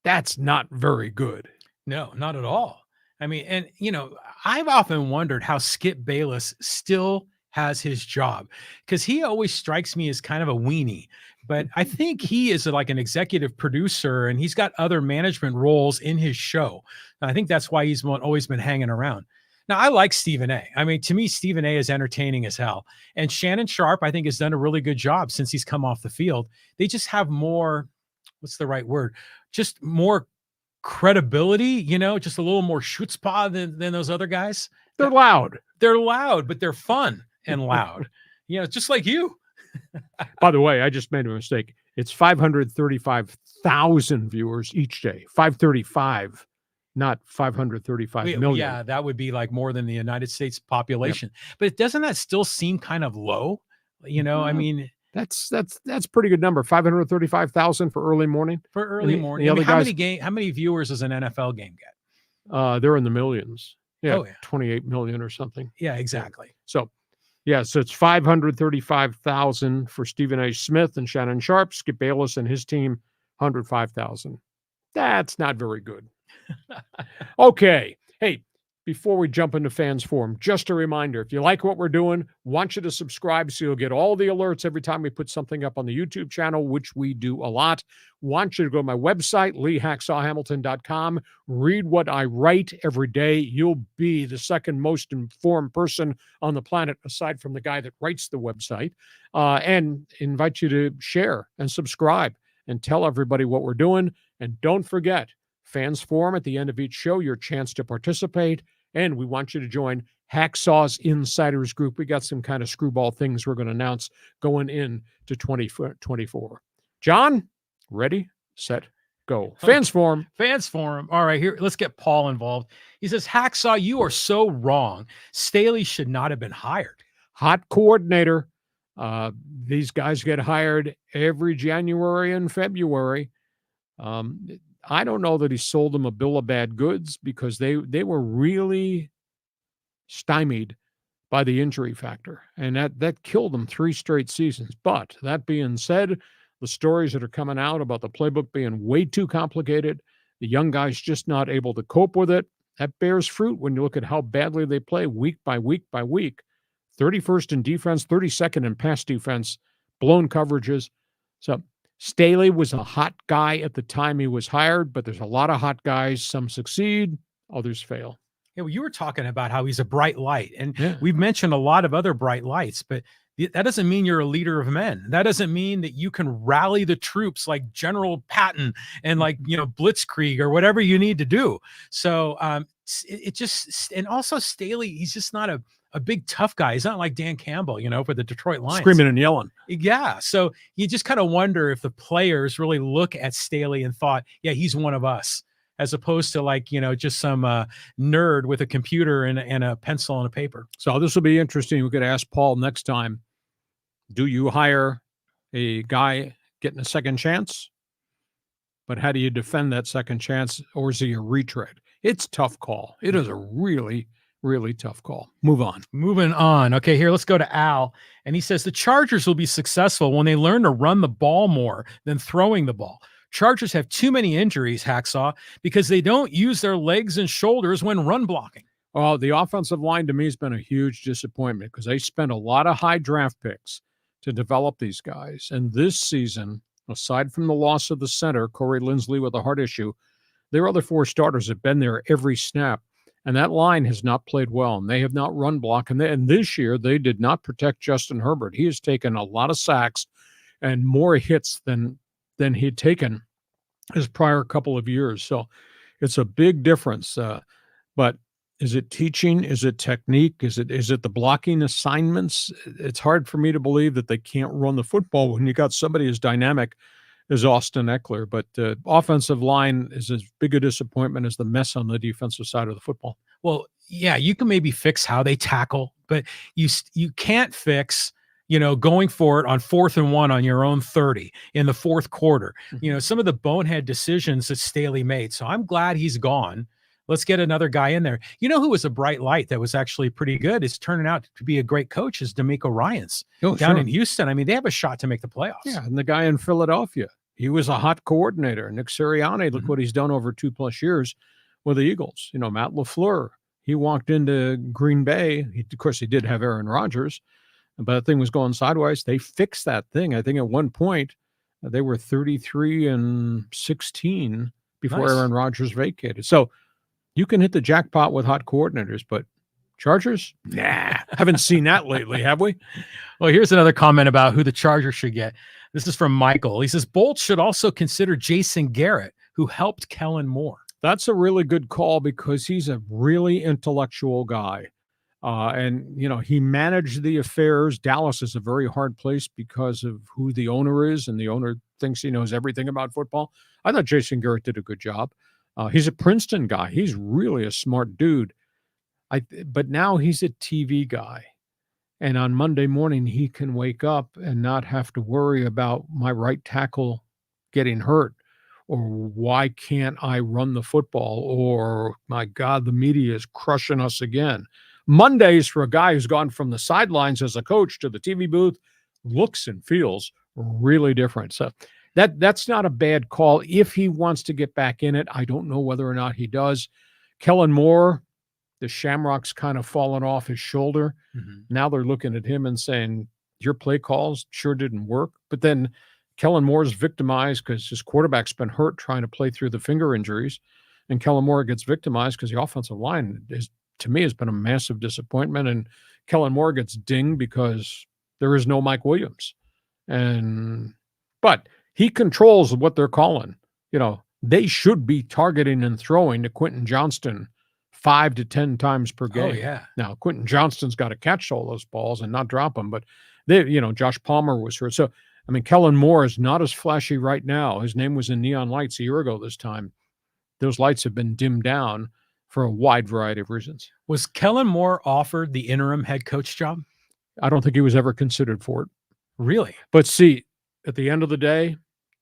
[SPEAKER 2] That's not very good.
[SPEAKER 3] No, not at all. I mean, and, you know, I've often wondered how Skip Bayless still has his job, because he always strikes me as kind of a weenie. But I think he is like an executive producer, and he's got other management roles in his show. And I think that's why he's always been hanging around. Now, I like Stephen A. I mean, to me, Stephen A. is entertaining as hell. And Shannon Sharpe, I think, has done a really good job since he's come off the field. They just have more, what's the right word? Just more credibility, you know, just a little more chutzpah than those other guys.
[SPEAKER 2] They're loud.
[SPEAKER 3] They're loud, but they're fun and loud. You know, just like you.
[SPEAKER 2] By the way, I just made a mistake. It's 535,000 viewers each day. 535. Not 535 million.
[SPEAKER 3] Yeah, that would be like more than the United States population. Yep. But doesn't that still seem kind of low? You know, I mean,
[SPEAKER 2] that's pretty good number. 535,000 for early morning.
[SPEAKER 3] For early morning. I mean, how many viewers does an NFL game get?
[SPEAKER 2] They're in the millions. Yeah,
[SPEAKER 3] oh, yeah.
[SPEAKER 2] 28 million or something.
[SPEAKER 3] Yeah, exactly.
[SPEAKER 2] So, yeah, so it's 535,000 for Stephen A. Smith and Shannon Sharpe. Skip Bayless and his team, 105,000. That's not very good. Okay. Hey, before we jump into Fans Forum, just a reminder, if you like what we're doing, want you to subscribe so you'll get all the alerts every time we put something up on the YouTube channel, which we do a lot. Want you to go to my website, leehacksawhamilton.com, read what I write every day. You'll be the second most informed person on the planet, aside from the guy that writes the website, and invite you to share and subscribe and tell everybody what we're doing. And don't forget, Fans Forum at the end of each show, your chance to participate. And we want you to join Hacksaw's Insiders Group. We got some kind of screwball things we're going to announce going into 2024. John, ready, set, go. Fans Forum.
[SPEAKER 3] Fans Forum. All right, here, let's get Paul involved. He says, Hacksaw, you are so wrong. Staley should not have been hired.
[SPEAKER 2] Hot coordinator. These guys get hired every January and February. I don't know that he sold them a bill of bad goods, because they were really stymied by the injury factor, and that killed them 3 straight seasons. But that being said, the stories that are coming out about the playbook being way too complicated, the young guys just not able to cope with it, that bears fruit when you look at how badly they play week by week by week. 31st in defense, 32nd in pass defense, blown coverages. So Staley was a hot guy at the time he was hired, but there's a lot of hot guys. Some succeed, others fail.
[SPEAKER 3] Yeah, well, you were talking about how he's a bright light, and we've mentioned a lot of other bright lights, but that doesn't mean you're a leader of men. That doesn't mean that you can rally the troops like General Patton and like, you know, Blitzkrieg or whatever you need to do. So it just, and also Staley, he's just not a big tough guy. He's not like Dan Campbell, you know, for the Detroit Lions.
[SPEAKER 2] Screaming and yelling.
[SPEAKER 3] Yeah. So you just kind of wonder if the players really look at Staley and thought, yeah, he's one of us, as opposed to like, you know, just some nerd with a computer and a pencil and a paper.
[SPEAKER 2] So this will be interesting. We could ask Paul next time, do you hire a guy getting a second chance? But how do you defend that second chance? Or is he a retread? It's a tough call. It is a really tough call. Moving on.
[SPEAKER 3] Okay, here, let's go to Al. And he says, the Chargers will be successful when they learn to run the ball more than throwing the ball. Chargers have too many injuries, Hacksaw, because they don't use their legs and shoulders when run blocking.
[SPEAKER 2] Well, the offensive line to me has been a huge disappointment, because they spent a lot of high draft picks to develop these guys. And this season, aside from the loss of the center, Corey Linsley with a heart issue, their other 4 starters have been there every snap. And that line has not played well, and they have not run block. And this year, they did not protect Justin Herbert. He has taken a lot of sacks and more hits than he'd taken his prior couple of years. So it's a big difference. But is it teaching? Is it technique? Is it the blocking assignments? It's hard for me to believe that they can't run the football when you got somebody as dynamic as Austin Eckler. But the offensive line is as big a disappointment as the mess on the defensive side of the football.
[SPEAKER 3] Well, yeah, you can maybe fix how they tackle, but you can't fix, going for it on 4th and 1 on your own 30 in the fourth quarter. Some of the bonehead decisions that Staley made. So I'm glad he's gone. Let's get another guy in there. You know who was a bright light that was actually pretty good, is turning out to be a great coach, is D'Amico Ryans down in Houston. I mean, they have a shot to make the playoffs.
[SPEAKER 2] Yeah, and the guy in Philadelphia, he was a hot coordinator. Nick Sirianni, look what he's done over 2+ years with the Eagles. Matt LaFleur, he walked into Green Bay. Of course, he did have Aaron Rodgers, but the thing was going sideways. They fixed that thing. I think at one point they were 33-16 before Aaron Rodgers vacated. So you can hit the jackpot with hot coordinators, but Chargers? Nah, haven't seen that lately, have we?
[SPEAKER 3] Well, here's another comment about who the Chargers should get. This is from Michael. He says, Bolts should also consider Jason Garrett, who helped Kellen Moore.
[SPEAKER 2] That's a really good call because he's a really intellectual guy. And he managed the affairs. Dallas is a very hard place because of who the owner is, and the owner thinks he knows everything about football. I thought Jason Garrett did a good job. He's a Princeton guy. He's really a smart dude. But now he's a TV guy. And on Monday morning, he can wake up and not have to worry about my right tackle getting hurt, or why can't I run the football, or my God, the media is crushing us again. Mondays for a guy who's gone from the sidelines as a coach to the TV booth looks and feels really different. So that's not a bad call if he wants to get back in it. I don't know whether or not he does. Kellen Moore, the shamrock's kind of fallen off his shoulder. Now they're looking at him and saying, your play calls sure didn't work. But then Kellen Moore's victimized because his quarterback's been hurt trying to play through the finger injuries. And Kellen Moore gets victimized because the offensive line to me, has been a massive disappointment. And Kellen Moore gets dinged because there is no Mike Williams. But he controls what they're calling. They should be targeting and throwing to Quentin Johnston 5 to 10 times per game.
[SPEAKER 3] Oh, yeah.
[SPEAKER 2] Now, Quentin Johnston's got to catch all those balls and not drop them. But Josh Palmer was hurt. So, Kellen Moore is not as flashy right now. His name was in neon lights a year ago this time. Those lights have been dimmed down for a wide variety of reasons.
[SPEAKER 3] Was Kellen Moore offered the interim head coach job?
[SPEAKER 2] I don't think he was ever considered for it.
[SPEAKER 3] Really?
[SPEAKER 2] But see, at the end of the day,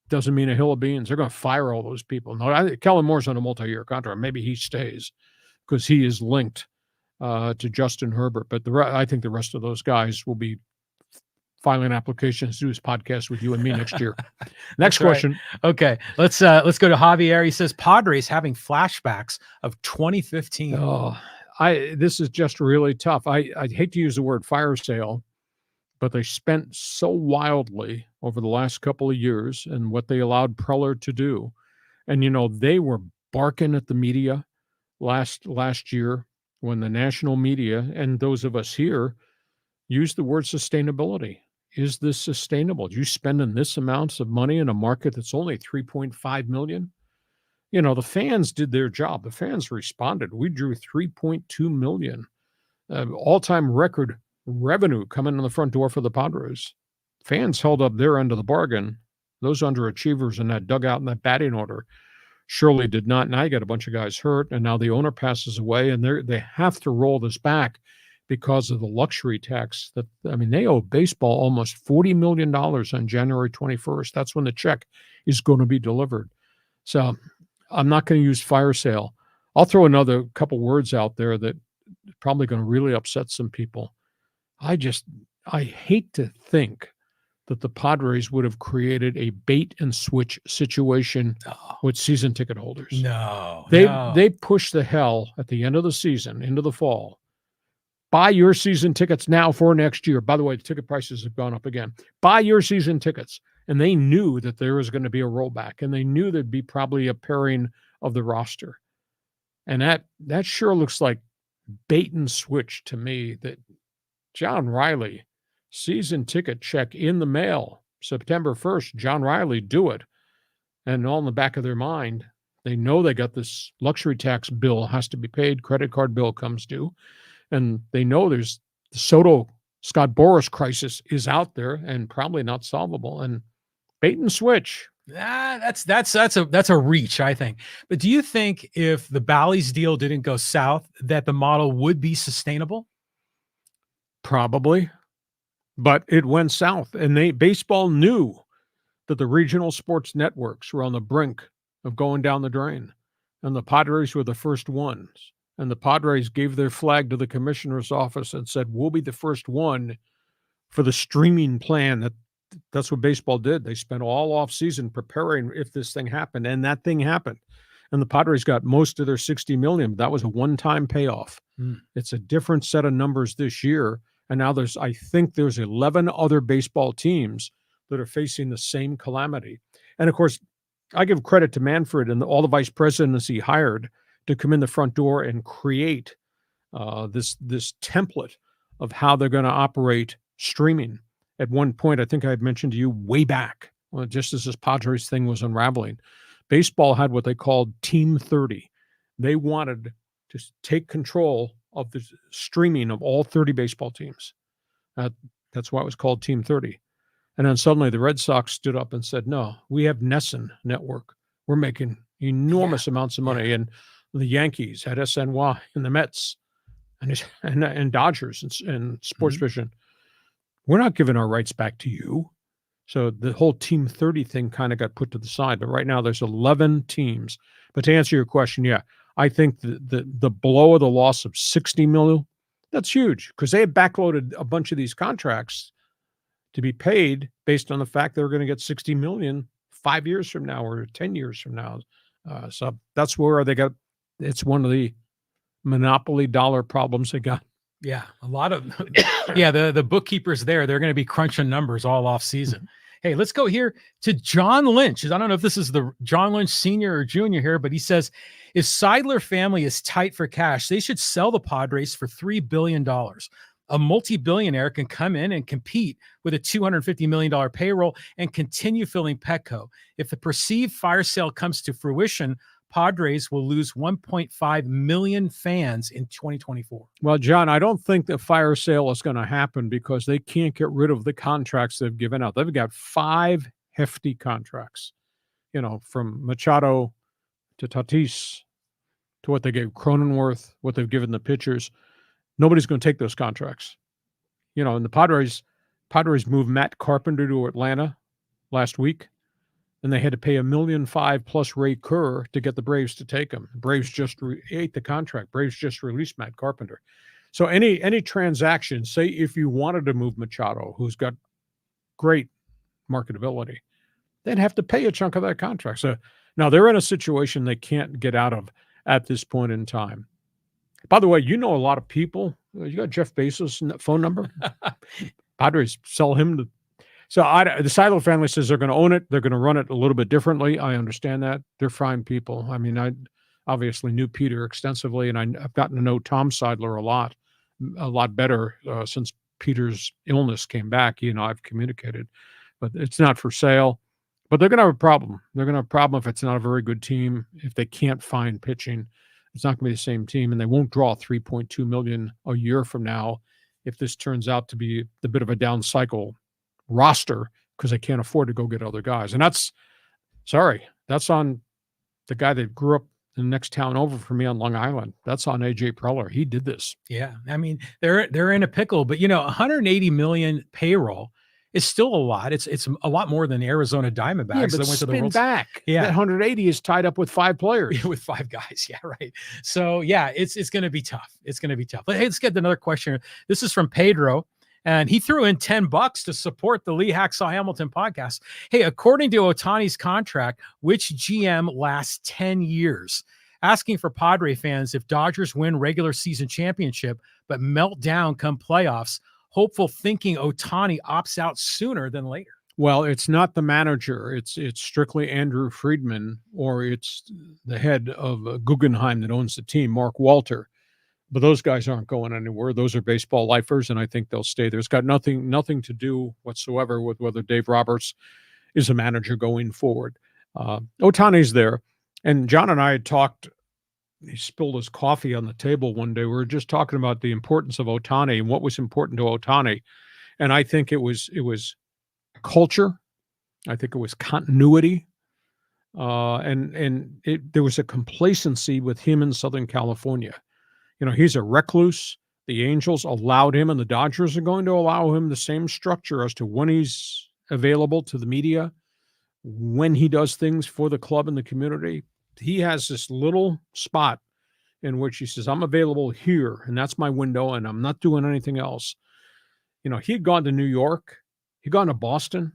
[SPEAKER 2] doesn't mean a hill of beans. They're going to fire all those people. No, Kellen Moore's on a multi-year contract. Maybe he stays because he is linked to Justin Herbert. But I think the rest of those guys will be filing applications to do his podcast with you and me next year. Next question.
[SPEAKER 3] Right. Okay, let's go to Javier. He says Padres having flashbacks of 2015.
[SPEAKER 2] Oh, this is just really tough. I hate to use the word fire sale, but they spent so wildly over the last couple of years and what they allowed Preller to do. And, they were barking at the media last year when the national media and those of us here used the word sustainability. Is this sustainable? You spending this amounts of money in a market that's only 3.5 million? The fans did their job. The fans responded. We drew 3.2 million, all-time record revenue coming in the front door for the Padres. Fans held up their end of the bargain. Those underachievers in that dugout and that batting order surely did not. Now you got a bunch of guys hurt, and now the owner passes away, and they have to roll this back because of the luxury tax they owe baseball almost $40 million on January 21st. That's when the check is going to be delivered. So I'm not going to use fire sale. I'll throw another couple words out there that are probably going to really upset some people. I hate to think that the Padres would have created a bait and switch situation with season ticket holders.
[SPEAKER 3] No.
[SPEAKER 2] They pushed the hell at the end of the season into the fall. Buy your season tickets now for next year. By the way, the ticket prices have gone up again. Buy your season tickets. And they knew that there was going to be a rollback, and they knew there'd be probably a pairing of the roster. And that sure looks like bait and switch to me, that John Riley, season ticket check in the mail, September 1st, John Riley, do it. And all in the back of their mind, they know they got this luxury tax bill has to be paid, credit card bill comes due, and they know there's the Soto Scott Boras crisis is out there and probably not solvable. And bait and switch.
[SPEAKER 3] That's a reach, I think. But do you think if the Bally's deal didn't go south, that the model would be sustainable?
[SPEAKER 2] Probably, but it went south, and baseball knew that the regional sports networks were on the brink of going down the drain, and the Padres were the first ones. And the Padres gave their flag to the commissioner's office and said, we'll be the first one for the streaming plan. That's what baseball did. They spent all off season preparing if this thing happened, and that thing happened. And the Padres got most of their $60 million. That was a one-time payoff. It's a different set of numbers this year. And now I think there's 11 other baseball teams that are facing the same calamity. And of course, I give credit to Manfred and all the vice presidents he hired to come in the front door and create this template of how they're going to operate streaming. At one point, I think I had mentioned to you way back, just as this Padres thing was unraveling, baseball had what they called Team 30. They wanted to take control of the streaming of all 30 baseball teams. That's why it was called Team 30. And then suddenly the Red Sox stood up and said, no, we have NESN Network. We're making enormous amounts of money. And the Yankees had SNY and the Mets and Dodgers and Sports Vision. We're not giving our rights back to you. So the whole Team 30 thing kind of got put to the side. But right now there's 11 teams. But to answer your question, yeah, I think the blow of the loss of $60 million, that's huge, because they had backloaded a bunch of these contracts to be paid based on the fact they were going to get $60 million 5 years from now or 10 years from now. So that's where they got. It's one of the monopoly dollar problems they got.
[SPEAKER 3] Yeah, a lot of the bookkeepers they're going to be crunching numbers all off season. Hey, let's go here to John Lynch. I don't know if this is the John Lynch Sr. or Jr. here, but he says, if Seidler family is tight for cash, they should sell the Padres for $3 billion. A multi-billionaire can come in and compete with a $250 million payroll and continue filling Petco. If the perceived fire sale comes to fruition, Padres will lose 1.5 million fans in 2024. Well,
[SPEAKER 2] John, I don't think the fire sale is going to happen because they can't get rid of the contracts they've given out. They've got 5 hefty contracts, from Machado to Tatis to what they gave Cronenworth, what they've given the pitchers. Nobody's going to take those contracts. And the Padres moved Matt Carpenter to Atlanta last week. And they had to pay $1.5 million plus Ray Kerr to get the Braves to take him. Braves just ate the contract. Braves just released Matt Carpenter. So any transaction, say if you wanted to move Machado, who's got great marketability, they'd have to pay a chunk of that contract. So now they're in a situation they can't get out of at this point in time. By the way, a lot of people. You got Jeff Bezos' phone number? Padres sell him to. So the Seidler family says they're going to own it. They're going to run it a little bit differently. I understand that. They're fine people. I mean, I obviously knew Peter extensively, and I've gotten to know Tom Seidler a lot better since Peter's illness came back. I've communicated. But it's not for sale. But they're going to have a problem. They're going to have a problem if it's not a very good team, if they can't find pitching. It's not going to be the same team, and they won't draw $3.2 million a year from now if this turns out to be a bit of a down cycle roster because they can't afford to go get other guys. And that's on the guy that grew up in the next town over from me on Long Island. That's on AJ Preller. He did this.
[SPEAKER 3] Yeah. I mean, they're in a pickle, but $180 million payroll is still a lot. It's a lot more than the Arizona Diamondbacks.
[SPEAKER 2] Yeah, but
[SPEAKER 3] that went to the World
[SPEAKER 2] back.
[SPEAKER 3] Yeah.
[SPEAKER 2] That 180 is tied up with 5 players.
[SPEAKER 3] With 5 guys. Yeah, right. So yeah, it's going to be tough. It's going to be tough. But hey, let's get another question. This is from Pedro. And he threw in $10 to support the Lee Hacksaw Hamilton podcast. Hey, according to Ohtani's contract, which GM lasts 10 years? Asking for Padre fans if Dodgers win regular season championship, but melt down come playoffs. Hopeful thinking Ohtani opts out sooner than later.
[SPEAKER 2] Well, it's not the manager. It's strictly Andrew Friedman, or it's the head of Guggenheim that owns the team, Mark Walter. But those guys aren't going anywhere. Those are baseball lifers, and I think they'll stay there. It's got nothing to do whatsoever with whether Dave Roberts is a manager going forward. Ohtani's there, and John and I had talked. He spilled his coffee on the table one day. We were just talking about the importance of Ohtani and what was important to Ohtani, and I think it was culture. I think it was continuity, and there was a complacency with him in Southern California. You know, he's a recluse. The Angels allowed him, and the Dodgers are going to allow him the same structure as to when he's available to the media, when he does things for the club and the community. He has this little spot in which he says, I'm available here, and that's my window, and I'm not doing anything else. You know, he had gone to New York. He'd gone to Boston.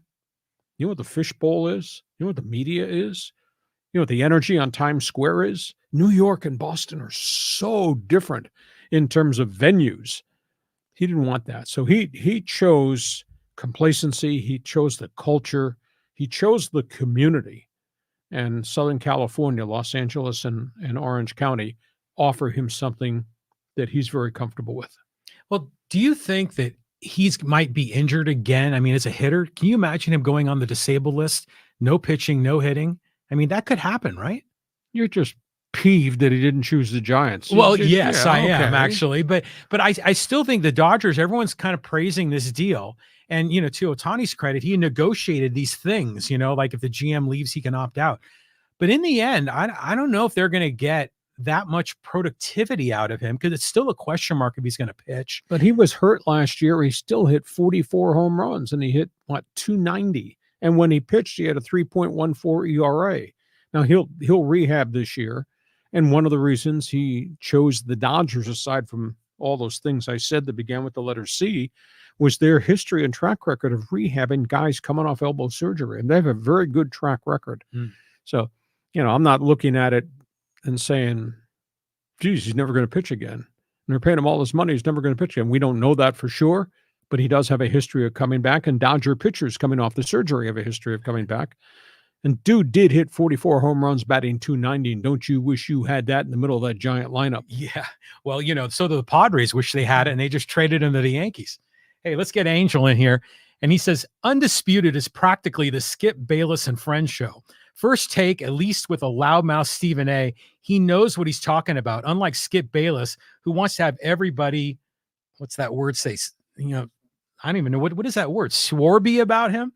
[SPEAKER 2] You know what the fishbowl is? You know what the media is? You know what the energy on Times Square is? New York and Boston are so different in terms of venues. He didn't want that. So he chose complacency. He chose the culture. He chose the community. And Southern California, Los Angeles and Orange County offer him something that he's very comfortable with.
[SPEAKER 3] Well, do you think that might be injured again? I mean, as a hitter, can you imagine him going on the disabled list? No pitching, no hitting. I mean, that could happen, right?
[SPEAKER 2] You're just peeved that he didn't choose the Giants.
[SPEAKER 3] Well, yes, I am actually, but I still think the Dodgers, everyone's kind of praising this deal. And, you know, to Ohtani's credit, he negotiated these things, you know, like if the GM leaves, he can opt out. But in the end, I don't know if they're going to get that much productivity out of him, because it's still a question mark if he's going to pitch.
[SPEAKER 2] But he was hurt last year. He still hit 44 home runs, and he hit, 290. And when he pitched, he had a 3.14 ERA. Now, he'll rehab this year. And one of the reasons he chose the Dodgers, aside from all those things I said that began with the letter C, was their history and track record of rehabbing guys coming off elbow surgery. And they have a very good track record. So, you know, I'm not looking at it and saying, geez, he's never going to pitch again. And they're paying him all this money. He's never going to pitch again. We don't know that for sure, but he does have a history of coming back. And Dodger pitchers coming off the surgery have a history of coming back. And dude did hit 44 home runs, batting 290. And don't you wish you had that in the middle of that giant lineup?
[SPEAKER 3] Yeah. Well, you know, so do the Padres wish they had it, and they just traded him to the Yankees. Hey, let's get Angel in here. And he says, Undisputed is practically the Skip Bayless and Friends show. First take, at least with a loudmouth Stephen A. He knows what he's talking about, unlike Skip Bayless, who wants to have everybody, what's that word say? You know, I don't even know. What is that word? Swarby about him?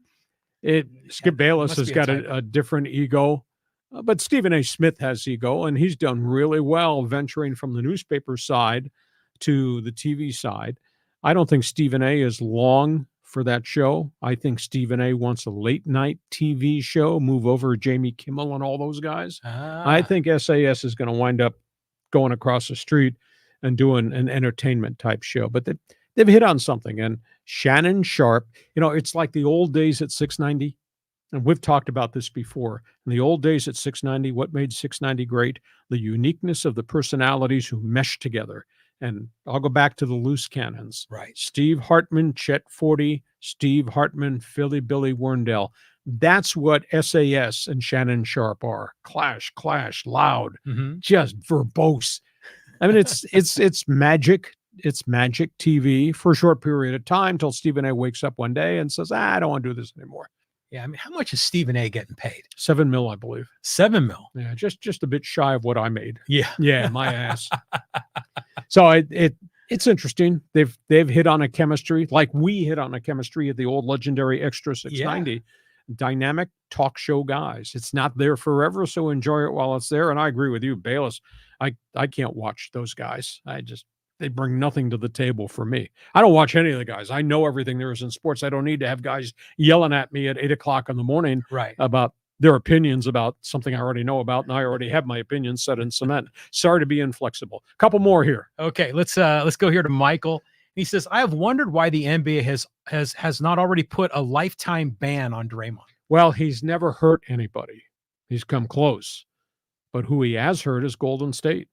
[SPEAKER 2] Skip Bayless has got a different ego, but Stephen A. Smith has ego, and he's done really well venturing from the newspaper side to the TV side. I don't think Stephen A. is long for that show. I think Stephen A. wants a late night TV show, move over Jamie Kimmel and all those guys. I think SAS is going to wind up going across the street and doing an entertainment type show, but they've hit on something. And Shannon Sharpe, you know, it's like the old days at 690. And we've talked about this before. In the old days at 690, what made 690 great? The uniqueness of the personalities who meshed together. And I'll go back to the loose cannons.
[SPEAKER 3] Right.
[SPEAKER 2] Steve Hartman, Chet Forte, Steve Hartman, Philly Billy Werndell. That's what SAS and Shannon Sharpe are. Clash, loud, just verbose. I mean, it's magic. It's magic TV for a short period of time till Stephen A. wakes up one day and says, I don't want to do this anymore.
[SPEAKER 3] Yeah, I mean, how much is Stephen A. getting paid?
[SPEAKER 2] $7 million, I believe.
[SPEAKER 3] $7 million.
[SPEAKER 2] Yeah, just a bit shy of what I made.
[SPEAKER 3] Yeah,
[SPEAKER 2] my ass. So it's interesting. They've hit on a chemistry like we hit on a chemistry at the old legendary Extra 690. Yeah. Dynamic talk show guys. It's not there forever, so enjoy it while it's there. And I agree with you, Bayless. I can't watch those guys. They bring nothing to the table for me. I don't watch any of the guys. I know everything there is in sports. I don't need to have guys yelling at me at 8 o'clock in the morning about their opinions about something I already know about, and I already have my opinions set in cement. Sorry to be inflexible. A couple more here.
[SPEAKER 3] Okay, let's go here to Michael. He says, I have wondered why the NBA has not already put a lifetime ban on Draymond.
[SPEAKER 2] Well, he's never hurt anybody. He's come close. But who he has hurt is Golden State.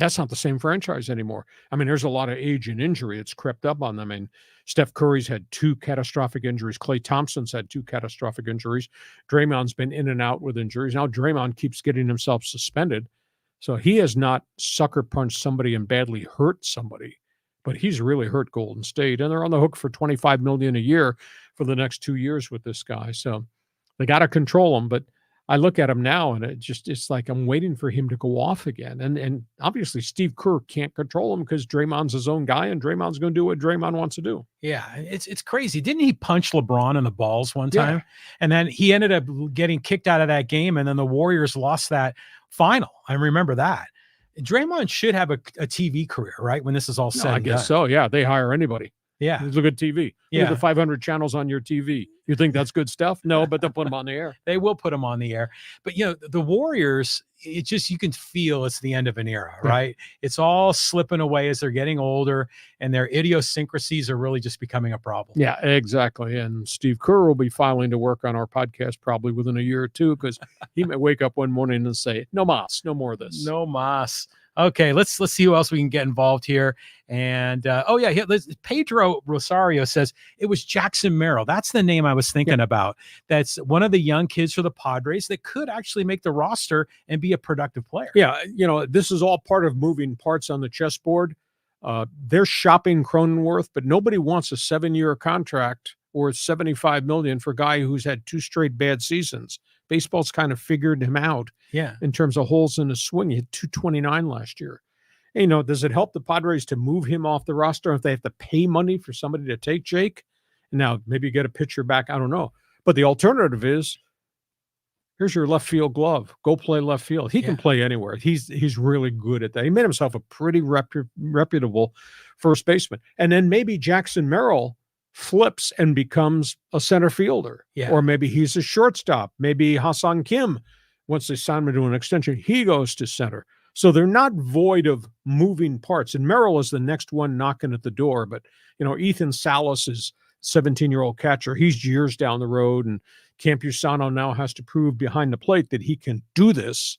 [SPEAKER 2] That's not the same franchise anymore. I mean, there's a lot of age and injury. It's crept up on them. And Steph Curry's had 2 catastrophic injuries. Klay Thompson's had 2 catastrophic injuries. Draymond's been in and out with injuries. Now Draymond keeps getting himself suspended. So he has not sucker punched somebody and badly hurt somebody, but he's really hurt Golden State. And they're on the hook for $25 million a year for the next 2 years with this guy. So they got to control him. But I look at him now and it's like I'm waiting for him to go off again. And obviously Steve Kerr can't control him because Draymond's his own guy and Draymond's going to do what Draymond wants to do.
[SPEAKER 3] Yeah, it's crazy. Didn't he punch LeBron in the balls one time? Yeah. And then he ended up getting kicked out of that game, and then the Warriors lost that final. I remember that. Draymond should have a TV career, right? When this is all said and done.
[SPEAKER 2] I guess so. Yeah, they hire anybody.
[SPEAKER 3] Yeah.
[SPEAKER 2] It's a good TV. Yeah. Look at the 500 channels on your TV. You think that's good stuff? No, but they'll put them on the air.
[SPEAKER 3] They will put them on the air. But, the Warriors, it just, you can feel it's the end of an era, right? It's all slipping away as they're getting older, and their idiosyncrasies are really just becoming a problem.
[SPEAKER 2] Yeah, exactly. And Steve Kerr will be filing to work on our podcast probably within a year or two, because he may wake up one morning and say, no mas, no more of this.
[SPEAKER 3] No mas. Okay, let's see who else we can get involved here. And Pedro Rosario says it was Jackson Merrill. That's the name I was thinking about. That's one of the young kids for the Padres that could actually make the roster and be a productive player.
[SPEAKER 2] Yeah, this is all part of moving parts on the chessboard. They're shopping Cronenworth, but nobody wants a 7-year contract or $75 million for a guy who's had 2 straight bad seasons. Baseball's kind of figured him out in terms of holes in his swing. He had 229 last year. And, does it help the Padres to move him off the roster if they have to pay money for somebody to take Jake? Now, maybe get a pitcher back. I don't know. But the alternative is, here's your left field glove. Go play left field. He can play anywhere. He's really good at that. He made himself a pretty reputable first baseman. And then maybe Jackson Merrill flips and becomes a center fielder. Or maybe he's a shortstop. Maybe Hassan Kim, once they sign him to an extension, he goes to center. So they're not void of moving parts. And Merrill is the next one knocking at the door. But, Ethan Salas is 17-year-old catcher. He's years down the road. And Campusano now has to prove behind the plate that he can do this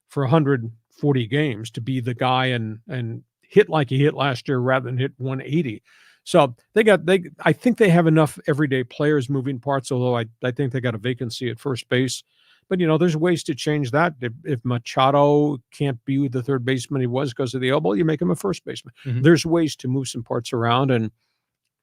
[SPEAKER 2] for 140 games to be the guy and hit like he hit last year rather than hit 180. So I think they have enough everyday players moving parts, although I think they got a vacancy at first base. But, there's ways to change that. If Machado can't be the third baseman he was because of the elbow, you make him a first baseman. Mm-hmm. There's ways to move some parts around. And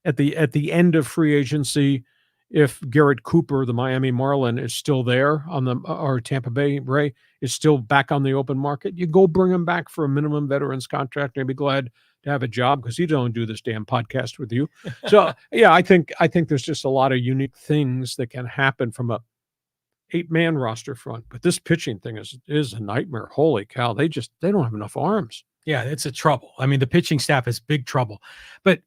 [SPEAKER 2] at the end of free agency, if Garrett Cooper, the Miami Marlin, is still there or Tampa Bay Ray is still back on the open market, you go bring him back for a minimum veterans contract. And I'd be glad to have a job because he don't do this damn podcast with you. So yeah, I think there's just a lot of unique things that can happen from a 8-man roster front. But this pitching thing is a nightmare. Holy cow. They don't have enough arms.
[SPEAKER 3] Yeah, it's a trouble. I mean, the pitching staff is big trouble. But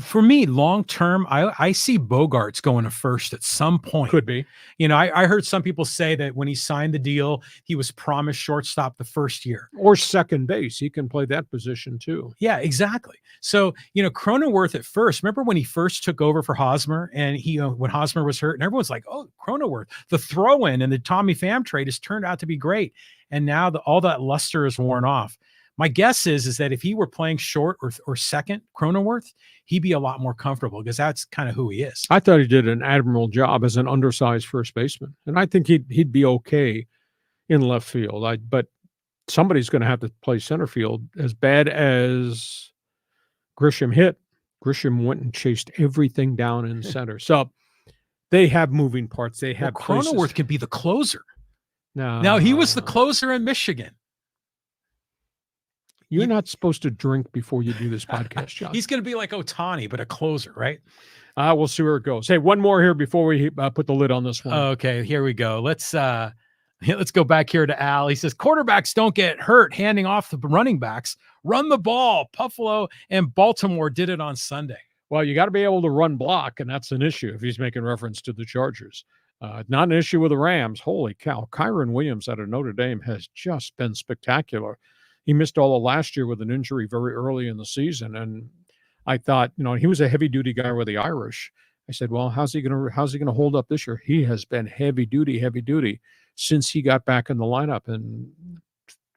[SPEAKER 3] for me, long term, I see Bogarts going to first at some point.
[SPEAKER 2] Could be.
[SPEAKER 3] I heard some people say that when he signed the deal, he was promised shortstop the first year.
[SPEAKER 2] Or second base. He can play that position too.
[SPEAKER 3] Yeah, exactly. So, Cronenworth at first, remember when he first took over for Hosmer and when Hosmer was hurt and everyone's like, oh, Cronenworth, the throw-in and the Tommy Pham trade has turned out to be great. And now all that luster is worn off. My guess is that if he were playing short or second, Cronenworth, he'd be a lot more comfortable because that's kind of who he is.
[SPEAKER 2] I thought he did an admirable job as an undersized first baseman, and I think he'd be okay in left field. But somebody's going to have to play center field. As bad as Grisham hit, Grisham went and chased everything down in center. So they have moving parts. They have
[SPEAKER 3] Cronenworth can be the closer. No, he was the closer in Michigan.
[SPEAKER 2] You're not supposed to drink before you do this podcast, John.
[SPEAKER 3] He's going to be like Ohtani, but a closer, right?
[SPEAKER 2] We'll see where it goes. Hey, one more here before we put the lid on this one.
[SPEAKER 3] Okay, here we go. Let's go back here to Al. He says, quarterbacks don't get hurt handing off the running backs. Run the ball. Buffalo and Baltimore did it on Sunday.
[SPEAKER 2] Well, you got to be able to run block, and that's an issue if he's making reference to the Chargers. Not an issue with the Rams. Holy cow. Kyron Williams out of Notre Dame has just been spectacular. He missed all of last year with an injury very early in the season. And I thought, he was a heavy duty guy with the Irish. I said, well, how's he going to hold up this year? He has been heavy duty since he got back in the lineup. And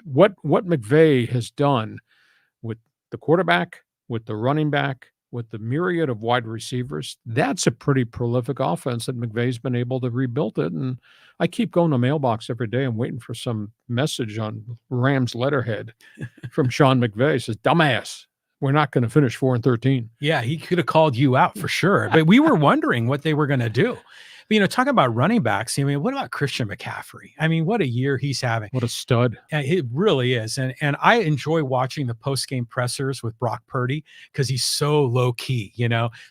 [SPEAKER 2] what McVay has done with the quarterback, with the running back, with the myriad of wide receivers, that's a pretty prolific offense that McVay's been able to rebuild it. And I keep going to mailbox every day. I'm waiting for some message on Rams letterhead from Sean McVay. It says, dumbass, we're not going to finish 4-13.
[SPEAKER 3] Yeah, he could have called you out for sure. But we were wondering what they were going to do. But, talking about running backs, what about Christian McCaffrey? What a year he's having.
[SPEAKER 2] What a stud.
[SPEAKER 3] It really is. And I enjoy watching the post-game pressers with Brock Purdy because he's so low-key,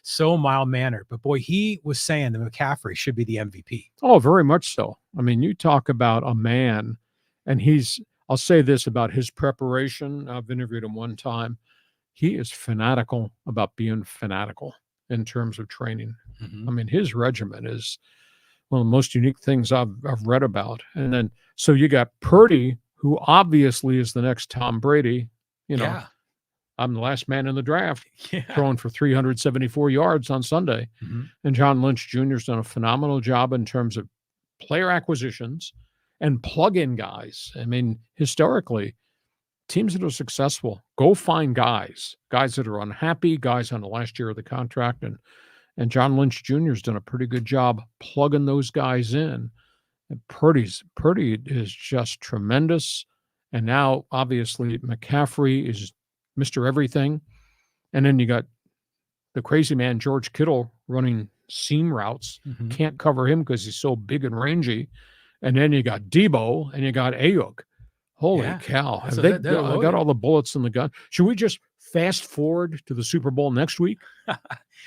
[SPEAKER 3] so mild-mannered. But, boy, he was saying that McCaffrey should be the MVP.
[SPEAKER 2] Oh, very much so. You talk about a man, and I'll say this about his preparation. I've interviewed him one time. He is fanatical about being fanatical in terms of training.
[SPEAKER 3] Mm-hmm.
[SPEAKER 2] His regimen is one of the most unique things I've read about. And then, so you got Purdy, who obviously is the next Tom Brady.
[SPEAKER 3] Yeah.
[SPEAKER 2] I'm the last man in the draft,
[SPEAKER 3] yeah.
[SPEAKER 2] throwing for 374 yards on Sunday.
[SPEAKER 3] Mm-hmm.
[SPEAKER 2] And John Lynch Jr. has done a phenomenal job in terms of player acquisitions and plug-in guys. Historically, teams that are successful go find guys that are unhappy, guys on the last year of the contract. And John Lynch Jr. has done a pretty good job plugging those guys in. And Purdy is just tremendous. And now, obviously, McCaffrey is Mr. Everything. And then you got the crazy man, George Kittle, running seam routes.
[SPEAKER 3] Mm-hmm.
[SPEAKER 2] Can't cover him because he's so big and rangy. And then you got Debo and you got Ayuk. Holy cow. They got all the bullets in the gun. Should we just fast forward to the Super Bowl next week?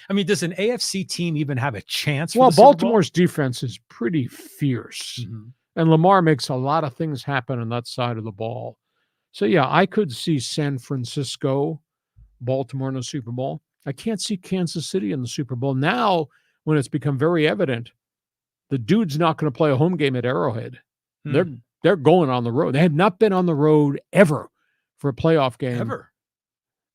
[SPEAKER 3] Does an AFC team even have a chance?
[SPEAKER 2] Well, Baltimore's defense is pretty fierce.
[SPEAKER 3] Mm-hmm.
[SPEAKER 2] And Lamar makes a lot of things happen on that side of the ball. So, yeah, I could see San Francisco, Baltimore in the Super Bowl. I can't see Kansas City in the Super Bowl. Now, when it's become very evident, the dude's not going to play a home game at Arrowhead. They're going on the road. They have not been on the road ever for a playoff game.
[SPEAKER 3] Ever.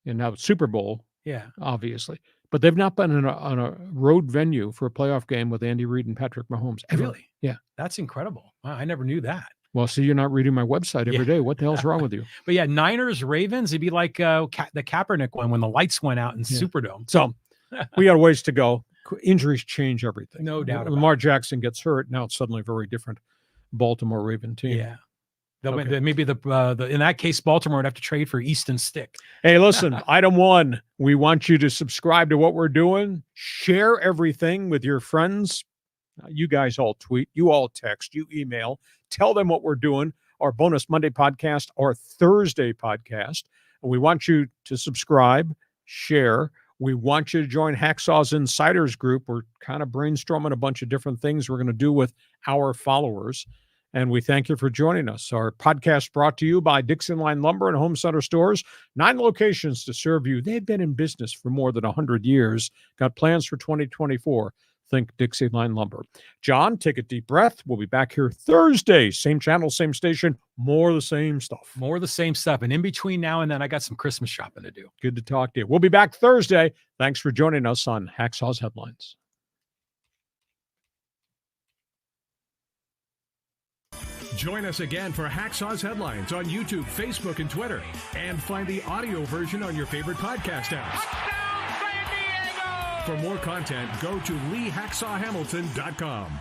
[SPEAKER 2] And now Super Bowl,
[SPEAKER 3] yeah,
[SPEAKER 2] obviously. But they've not been on a road venue for a playoff game with Andy Reid and Patrick Mahomes. Ever.
[SPEAKER 3] Really?
[SPEAKER 2] Yeah.
[SPEAKER 3] That's incredible. Wow, I never knew that.
[SPEAKER 2] Well, see, you're not reading my website every day. What the hell's wrong with you?
[SPEAKER 3] But yeah, Niners, Ravens, it'd be like the Kaepernick one when the lights went out in Superdome.
[SPEAKER 2] So we got a ways to go. Injuries change everything.
[SPEAKER 3] No doubt.
[SPEAKER 2] Lamar Jackson gets hurt. Now it's suddenly a very different Baltimore Raven team.
[SPEAKER 3] Yeah. Maybe in that case, Baltimore would have to trade for Easton Stick.
[SPEAKER 2] Hey, listen, item 1, we want you to subscribe to what we're doing. Share everything with your friends. You guys all tweet, you all text, you email. Tell them what we're doing, our bonus Monday podcast, our Thursday podcast. And we want you to subscribe, share. We want you to join Hacksaw's Insiders Group. We're kind of brainstorming a bunch of different things we're going to do with our followers. And we thank you for joining us. Our podcast brought to you by DIXIELINE Lumber and Home Center Stores. 9 locations to serve you. They've been in business for more than 100 years. Got plans for 2024. Think DIXIELINE Lumber. John, take a deep breath. We'll be back here Thursday. Same channel, same station. More of the same stuff.
[SPEAKER 3] More of the same stuff. And in between now and then, I got some Christmas shopping to do.
[SPEAKER 2] Good to talk to you. We'll be back Thursday. Thanks for joining us on Hacksaw's Headlines.
[SPEAKER 1] Join us again for Hacksaw's Headlines on YouTube, Facebook, and Twitter. And find the audio version on your favorite podcast apps. For more content, go to LeeHacksawHamilton.com.